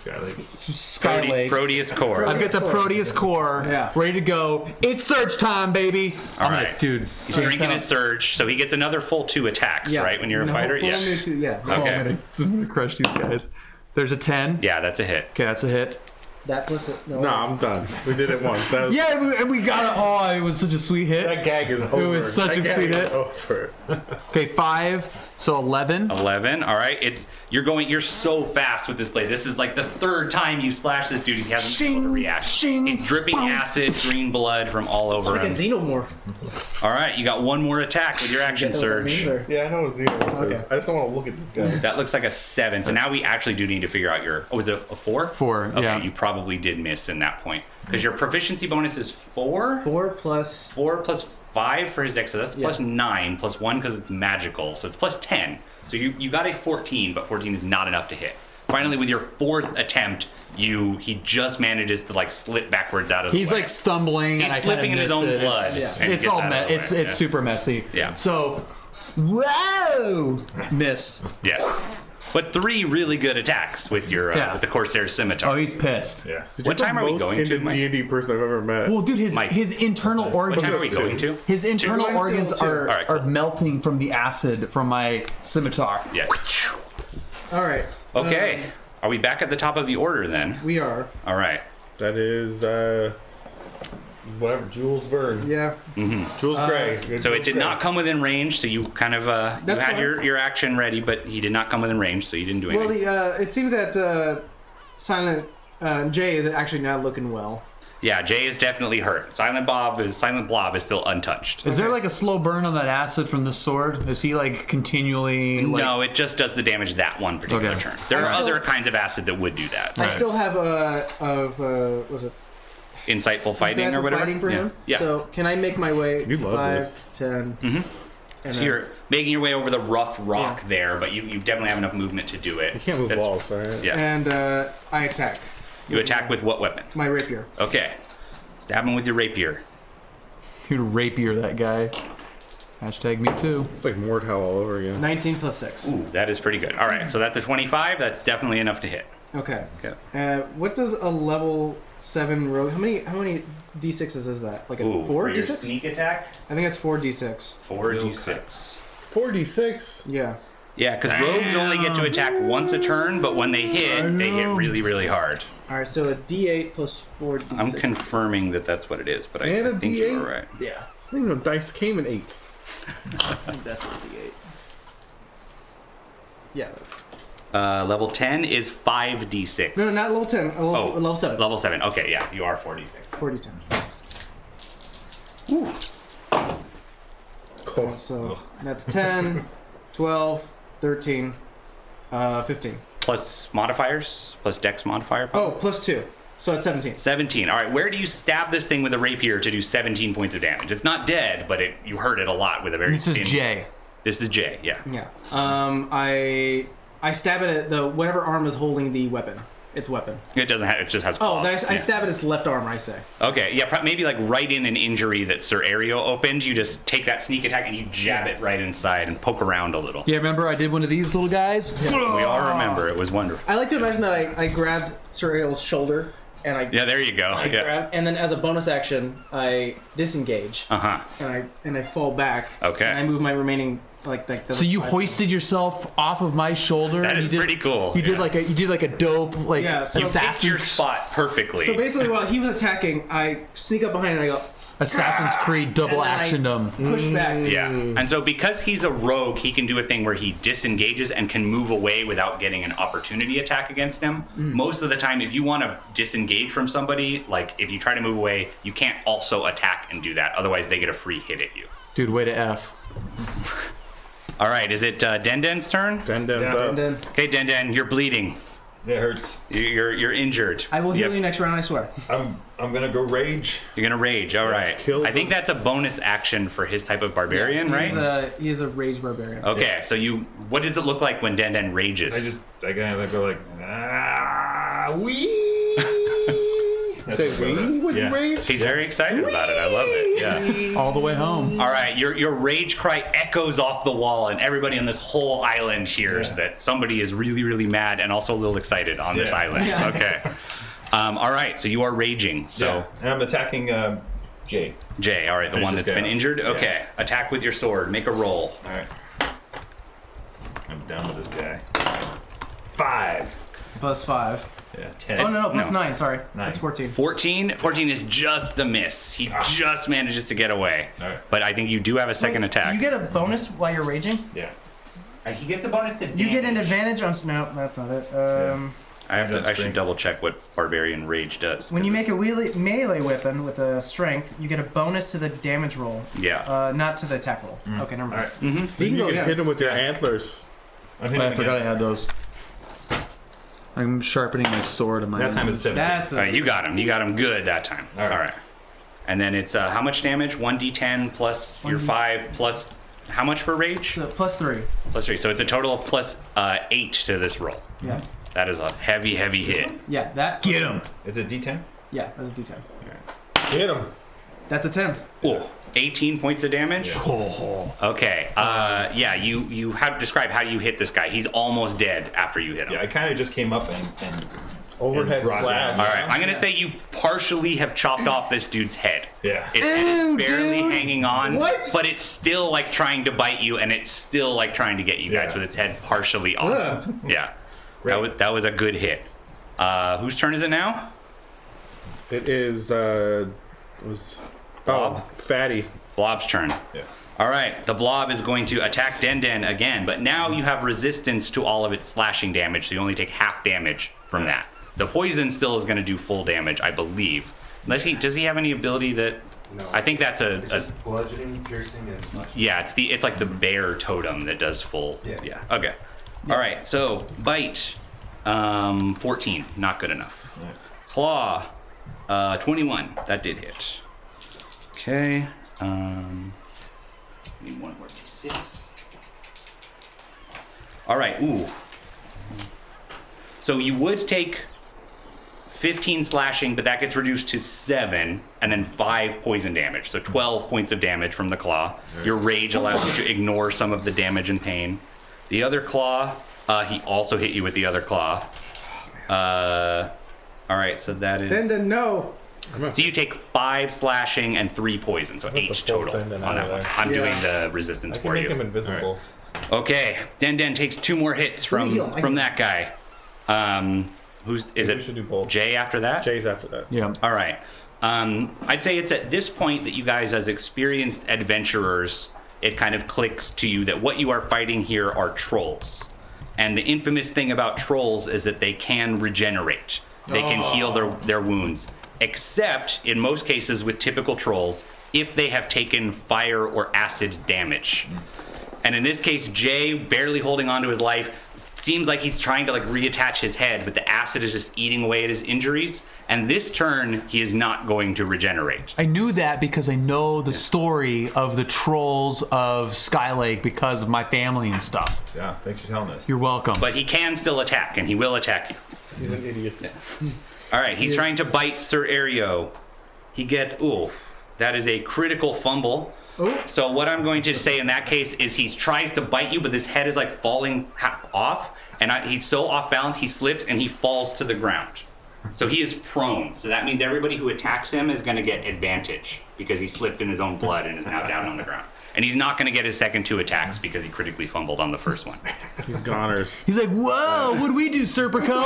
Skylake. Proteus core. I've got the Proteus core Yeah. ready to go. It's surge time, baby. All I'm right. like, dude. He's drinking his surge, so he gets another full 2 attacks, Yeah. right, when you're a No, fighter? full Yeah. new two, yeah. Okay. I'm gonna crush these guys. There's a 10. Yeah, that's a hit. Okay, that's a hit. That plus it. No, Nah, I'm done. We did it once. That was, Yeah, and we got it. Oh, it was such a sweet hit. that gag is over. was such That a gag sweet is hit. Over. Okay, 5. So 11. 11. All right. You're so fast with this blade. This is like the 3rd time you slash this dude. He hasn't been able to Shing, react. shing, He's dripping boom. acid, green blood from all over like a him. xenomorph. All right. You got one more attack with your action Get what that means, surge. or- Yeah, I know what Xenomorph is. Okay. I just don't want to look at this guy. That looks like a 7. So now we actually do need to figure out your. Oh, was it a 4? 4, Okay, yeah. you probably did miss in that point because your proficiency bonus is 4. 4 plus... 4 plus 5 for his dex, so that's plus 9 plus 1 because it's magical, so it's plus 10. So you got a 14, but 14 is not enough to hit. Finally, with your 4th attempt, he just manages to like slip backwards out of the He's way. like stumbling. He's and I slipping in kinda his own missed it. blood. It's, and it's gets all out of the it's way. it's super messy. Yeah. So, whoa, miss. Yes. But 3 really good attacks with your Yeah. with the Corsair scimitar. Oh, he's pissed. Yeah. What time are we going into to, Mike? D&D person I've ever met. Well, dude, Mike. his internal organs. What time are we going to? His internal Two. organs Two. are, All right, cool. are melting from the acid from my scimitar. Yes. All right. Okay. Are we back at the top of the order then? We are. All right. That is, whatever, Jules Verne. Yeah. Jules Gray. So it did not come within range, so you kind of you That's had fine. your action ready, but he did not come within range, so you didn't do anything. Well, it seems that Silent Jay is actually not looking well. Yeah, Jay is definitely hurt. Silent Blob is still untouched. Is there like a slow burn on that acid from this sword? Is he like continually? Like, No, it just does the damage that one particular Okay. turn. There are I still- other kinds of acid that would do that. I still have was it Insightful fighting or Insightful whatever. fighting for yeah. him? Yeah. So can I make my way He loves 5, this. 10? And So then- you're making your way over the rough rock Yeah. there, but you definitely have enough movement to do it. You can't move That's- walls, right? Yeah. And I attack You attack with what weapon? my rapier. Okay. Stab him with your rapier. Dude, rapier that guy. Hashtag me too. It's like Mordhau all over again. 19 plus 6. Ooh, that is pretty good. All right, so that's a 25. That's definitely enough to hit. Okay. Okay. What does a level 7 rogue? How many d6s is that? Like a Ooh, 4 for your d6? sneak attack, I think it's 4 d6. 4d6. 46. Yeah. Yeah, because rogues only get to attack once a turn, but when they hit really, really hard. All right, so a d8 plus 4 d6. I'm confirming that that's what it is, but And I a think you D8? were right. Yeah, I didn't even know dice came in 8s. that's a d8. Yeah, that's... Level 10 is 5d6. No, not level 10. Level 7. Level 7. Okay, yeah, you are 4d6. 40 Cool. So that's 10, 12, 13, 15. Plus modifiers? Plus dex modifier? Oh, plus 2. So it's 17. 17. All right, where do you stab this thing with a rapier to do 17 points of damage? It's not dead, but you hurt it a lot with a very This is thin- Jay. This is Jay, yeah. Yeah. I stab it at the whatever arm is holding the weapon. Its weapon. It doesn't have, it just has Oh, claws. I yeah. stab at its left arm, I say. Okay, yeah, maybe like right in an injury that Sir Ario opened, you just take that sneak attack and you jab it right inside and poke around a little. Yeah, remember I did one of these little guys? We all remember, it was wonderful. I like to imagine that I grabbed Sir Ariel's shoulder and I Yeah, there you go. Yeah. grab, and then as a bonus action I disengage Uh-huh. and I fall back. Okay. And I move my remaining like the So you hoisted yourself off of my shoulder. That and is you did, pretty cool, You did yeah. like a dope like Yeah, so- You picked assassin. your spot perfectly. So basically while he was attacking, I sneak up behind and I go Assassin's Creed double And then I action them. Push back. Yeah. And so because he's a rogue, he can do a thing where he disengages and can move away without getting an opportunity attack against him. Most of the time, if you want to disengage from somebody, like if you try to move away, you can't also attack and do that. Otherwise, they get a free hit at you. Dude, way to F. All right, is it Denden's turn? Denden's up. And then Okay, Denden, you're bleeding. That hurts. You're injured. I will heal Yep. you next round, I swear. I'm gonna go rage. You're gonna rage. All right. kill I think them. that's a bonus action for his type of barbarian, right? He is a rage barbarian. Okay, so what does it look like when Denden rages? I kind of go like wee. That's Say what I go we with. with Yeah. rage? He's very excited about it. I love it. Yeah. All the way home. All right, your rage cry echoes off the wall, and everybody on this whole island hears that somebody is really, really mad and also a little excited on this Yeah. island. Yeah. Okay. All right, so you are raging. So Yeah. And I'm attacking Jay. Jay, all right, the Finish one this that's guy been off. injured. Yeah. Okay, attack with your sword. Make a roll. All right. I'm done with this guy. 5. Plus 5. Yeah, 10. Oh, no, plus no. 9, sorry. 9. That's 14. 14 is just a miss. He just manages to get away. All right. But I think you do have a second Wait, attack. Do you get a bonus while you're raging? Yeah. He gets a bonus to Do you get an advantage on... No, that's not it. I should strength. double check what barbarian rage does. When 'cause you make a it's- melee weapon with a strength, you get a bonus to the damage roll. Yeah. Not to the attack roll. Okay, never All mind. right. You can hit him with your antlers. I'm hitting I him forgot I again. had those. I'm sharpening my sword in my That time it's 17. That's All right, you got him. You got him good that time. All right. All right. And then it's how much damage? 1d10 plus your 5 plus how much for rage? So, plus 3. Plus 3. So it's a total of plus 8 to this roll. Yeah. That is a heavy, heavy hit. Yeah, that... Get him. It's a D10? Yeah, that's a D10. Hit him. That's a 10. Ooh, 18 points of damage? Oh. Okay. Yeah, you have to describe how you hit this guy. He's almost dead after you hit him. Yeah, I kind of just came up and Overhead brought slash. down. All right, I'm gonna say you partially have chopped off this dude's head. Yeah. It's barely hanging on, but it's still like trying to bite you, and it's still like trying to get you guys Yeah. with its head partially off. Yeah, that was a good hit. Whose turn is it now? It is, Blob? Fatty. Blob's turn. Yeah. All right, the blob is going to attack Denden again, but now you have resistance to all of its slashing damage, so you only take half damage from that. The poison still is going to do full damage, I believe. Does he have any ability that? No. I think that's It's just bludgeoning, piercing, and slashing. yeah. It's like the bear totem that does full. Yeah. Okay. All right. So bite, 14, not good enough. Claw, 21. That did hit. Okay. Need one more d6. All right. Ooh. So you would take 15 slashing, but that gets reduced to 7, and then 5 poison damage. So 12 points of damage from the claw. Your rage allows you to ignore some of the damage and pain. The other claw, he also hit you with the other claw. All right, so that is. no. So you take 5 slashing and 3 poison, so 8 the full total Denden on out that of one. there. I'm doing Yeah. the resistance I can for make you. him invisible. Okay, Denden takes 2 more hits from heal. that guy. Is We it should do both. Jay after that? Jay's after that. Yeah. All right. I'd say it's at this point that you guys, as experienced adventurers, it kind of clicks to you that what you are fighting here are trolls. And the infamous thing about trolls is that they can regenerate. They can heal their wounds. Except, in most cases with typical trolls, if they have taken fire or acid damage. And in this case, Jay, barely holding on to his life, seems like he's trying to like reattach his head, but the acid is just eating away at his injuries. And this turn, he is not going to regenerate. I knew that because I know the story of the trolls of Skylake because of my family and stuff. Yeah, thanks for telling us. You're welcome. But he can still attack, and he will attack you. He's an idiot. All right, he's trying to bite Sir Aereo. He gets, that is a critical fumble. So what I'm going to say in that case is he tries to bite you, but his head is like falling half off, and he's so off balance, he slips and he falls to the ground. So he is prone. So that means everybody who attacks him is going to get advantage because he slipped in his own blood and is now down on the ground. And he's not going to get his second 2 attacks because he critically fumbled on the first one. He's goners. He's like, whoa, what'd we do, Serpico?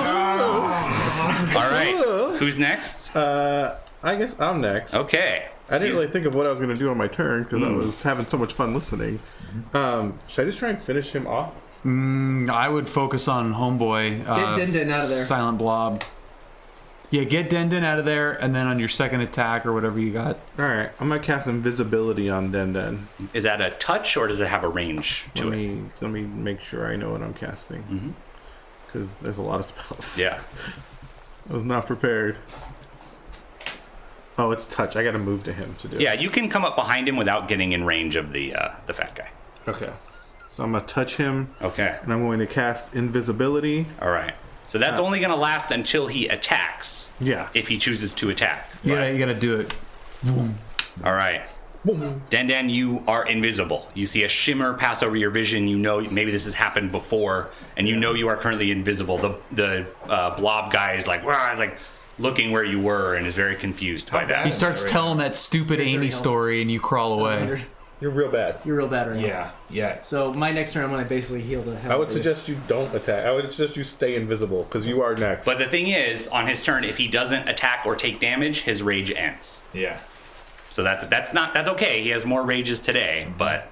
All right, who's next? I guess I'm next. Okay. I didn't really think of what I was going to do on my turn because I was having so much fun listening. Should I just try and finish him off? I would focus on Homeboy. Get Den out of there. Silent Blob. Yeah, get Den out of there, and then on your second attack or whatever you got. All right, I'm going to cast Invisibility on Den. Is that a touch or does it have a range to it? Let me make sure I know what I'm casting. Because there's a lot of spells. Yeah. I was not prepared. Oh, it's touch. I got to move to him to do it. Yeah, you can come up behind him without getting in range of the fat guy. Okay. So I'm going to touch him. Okay. And I'm going to cast Invisibility. All right. So that's only going to last until he attacks. Yeah. If he chooses to attack. You gotta do it. All right. Den, you are invisible. You see a shimmer pass over your vision. You know maybe this has happened before, and you know you are currently invisible. The blob guy is like, "Wah," like looking where you were and is very confused by that. He starts telling that stupid Amy story, and you crawl away. You're real bad. You're real bad right now. Yeah. So my next turn, I'm gonna basically heal the hell. I would out of you. suggest you don't attack. I would suggest you stay invisible because you are next. But the thing is, on his turn, if he doesn't attack or take damage, his rage ends. Yeah. So that's okay. He has more rages today, but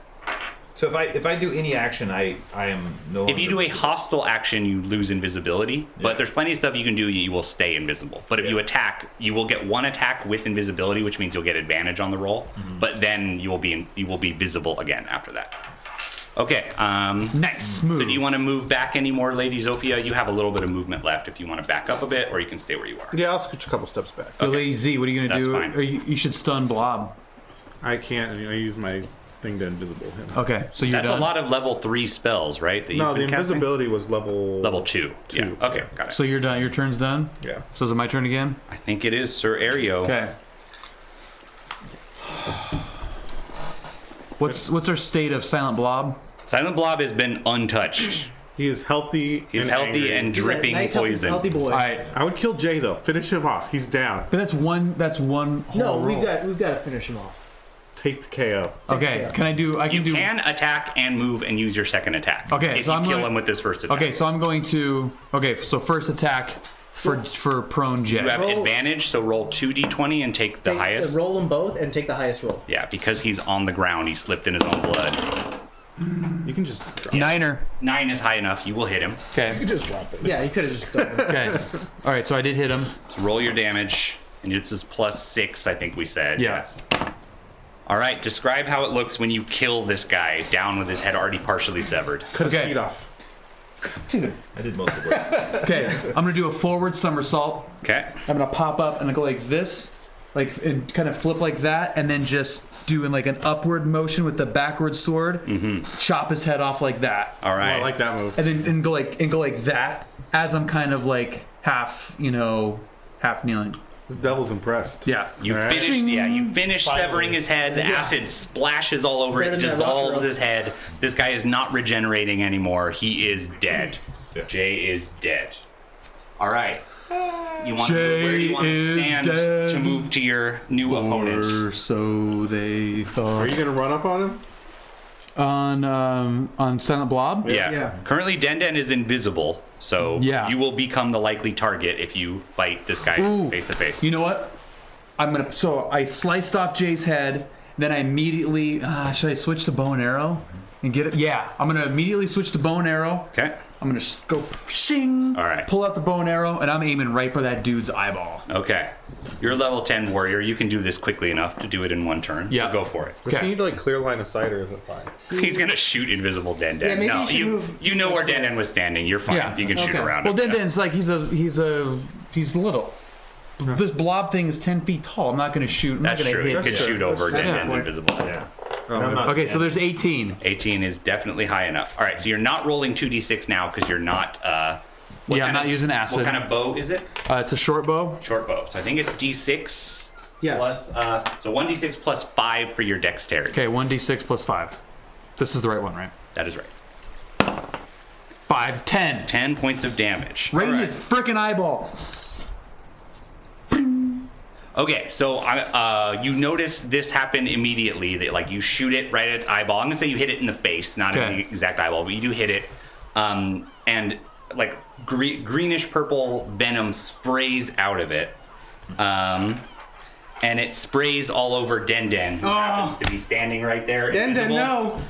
So if I do any action, I am no longer... if you do a hostile action, you lose invisibility. But there's plenty of stuff you can do. You will stay invisible. But if you attack, you will get one attack with invisibility, which means you'll get advantage on the roll. But then you will be visible again after that. Okay. Nice move. So do you want to move back anymore, Lady Zofia? You have a little bit of movement left if you want to back up a bit, or you can stay where you are. Yeah, I'll scooch a couple steps back. Okay. Lady Z, what are you gonna That's do? fine. Or you should stun Blob. I can't. I use my thing to invisible him. Okay, so you're That's done. a lot of level 3 spells, right? That No, you've the been casting? invisibility was level 2. Yeah. Okay, got it. So you're done. Your turn's done. Yeah. So is it my turn again? I think it is Sir Aereo. Okay. What's our state of Silent Blob? Silent Blob has been untouched. He is healthy. He's and healthy angry. and He's a dripping nice, poison. healthy boy. All right, I would kill Jay though. Finish him off. He's down. but that's one. That's one. Whole No, roll. we've got to finish him off. Take the KO. Okay, Yeah. can I do? I can You do. can attack and move and use your second attack. Okay, if so you I'm kill going- him with this first attack. Okay, so I'm going to. Okay, so first attack for prone You have Jet. Roll- advantage, so roll 2d20 and take the highest. Roll them both and take the highest roll. Yeah, because he's on the ground, he slipped in his own blood. You can just drop. Niner. 9 is high enough, you will hit him. You Okay. can just drop it. Yeah, you could have just done it. Okay. All right, so I did hit him. So roll your damage, and this is +6, I think we said. Yeah. All right, describe how it looks when you kill this guy down with his head already partially severed. Cut his Okay. feet off. I did most of it. Okay, I'm gonna do a forward somersault. Okay. I'm gonna pop up and I go like this, like and kind of flip like that, and then just doing like an upward motion with the backward sword, chop his head off like that, All right. Oh, I like that move. and then go like that as I'm kind of like half kneeling. This devil's impressed. Yeah. You All right. finish severing his head. The acid splashes all over it, Better than that dissolves rock his head. This guy is not regenerating anymore. He is dead. Jay is dead. All right. You want Jay where do you want to is stand dead. to move to your new opponent? Or so they Are thought. you gonna run up on him? On Silent Blob? Yeah. Yeah. Currently, Den is invisible, so Yeah. you will become the likely target if you fight this guy Ooh. face to face. You know what? So I sliced off Jay's head, then I immediately should I switch to bow and arrow and get it? Yeah, I'm gonna immediately switch to bow and arrow. Okay. I'm gonna go shing. All right. Pull out the bow and arrow, and I'm aiming right for that dude's eyeball. Okay. You're a level 10 warrior. You can do this quickly enough to do it in one turn. Yeah. So go for it. Does Okay. he need like clear line of sight or is it fine? He's gonna shoot invisible Den. Yeah, maybe no, you should move- you know where Den was standing. You're fine. Yeah. You can shoot Okay. around Well, him. Den's like he's little. This blob thing is 10 feet tall. I'm not gonna shoot. I'm That's not gonna true. You hit. could That's shoot true. over. That's Den's true. invisible. Yeah. Oh, I'm not Okay, so standing. there's 18. 18 is definitely high enough. All right, so you're not rolling 2d6 now because you're not. What Yeah, I'm kind not of- using acid. What kind of bow is it? It's a short bow. Short bow. So I think it's d6 Yes. plus. So 1d6 plus 5 for your dexterity. Okay, 1d6 plus 5. This is the right one, right? That is right. 5, 10. 10 points of damage. Right in All right. his freaking eyeball. Okay, so you notice this happen immediately. That like you shoot it right at its eyeball. I'm gonna say you hit it in the face, not in Okay. the exact eyeball, but you do hit it. And like greenish purple venom sprays out of it. and it sprays all over Den, who happens to be standing right there. Den, invisible. no.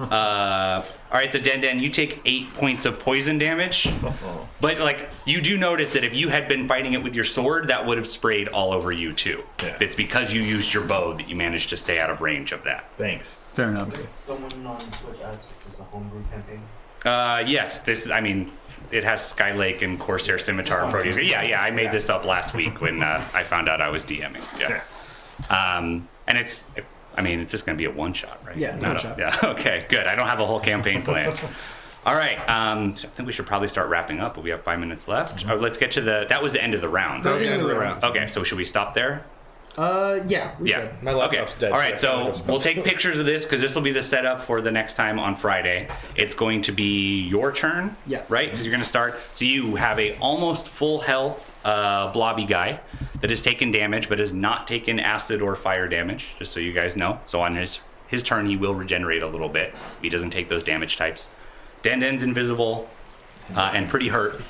All right, so Den, you take 8 points of poison damage. But like, you do notice that if you had been fighting it with your sword, that would have sprayed all over you too. Yeah. It's because you used your bow that you managed to stay out of range of that. Thanks. Fair enough. Someone on Twitch asked, is this a homebrew campaign? Yes, this is. I mean, it has Skylake and Corsair Scimitar and Proteus. Yeah. I made this up last week when I found out I was DMing. Yeah. And it's. I mean, it's just going to be a one shot, right? Yeah, it's one shot. Yeah. Okay. Good. I don't have a whole campaign planned. All right. So I think we should probably start wrapping up. But we have 5 minutes left. Let's get to the. That was the end of the round. That was the end of the round. Okay. So should we stop there? Yeah. We Yeah. should. My laptop's dead. All right, so we'll take pictures of this because this will be the setup for the next time on Friday. It's going to be your turn, Yeah. right? Because you're going to start. So you have a almost full health blobby guy that has taken damage but has not taken acid or fire damage, just so you guys know. So on his turn, he will regenerate a little bit. He doesn't take those damage types. Den's invisible and pretty hurt.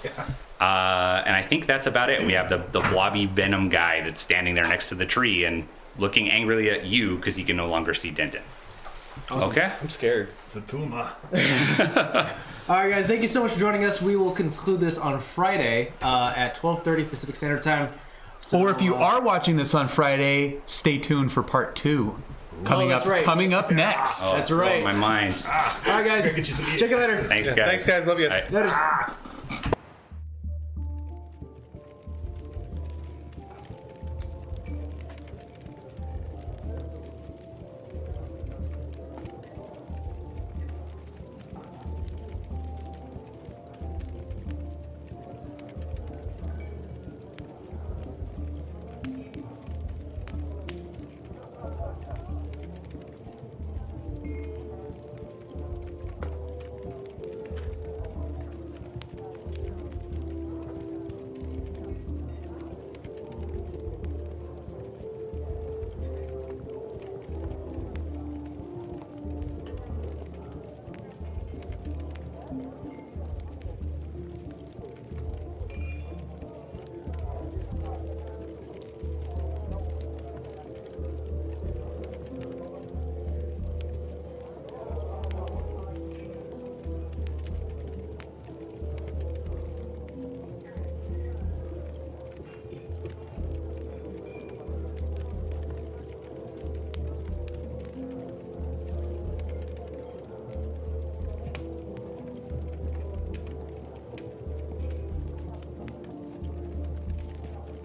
And I think that's about it. We have the blobby venom guy that's standing there next to the tree and looking angrily at you because he can no longer see Den. Awesome. Okay. I'm scared. It's a Tuma. All right, guys. Thank you so much for joining us. We will conclude this on Friday at 12:30 Pacific Standard Time. So, Or if you are watching this on Friday, stay tuned for part 2. Coming that's up, right. coming up next. Oh, That's right. My mind. All right, guys. Get you some Check you later. Thanks, Yeah, guys. thanks, guys. Love you. Bye. Later.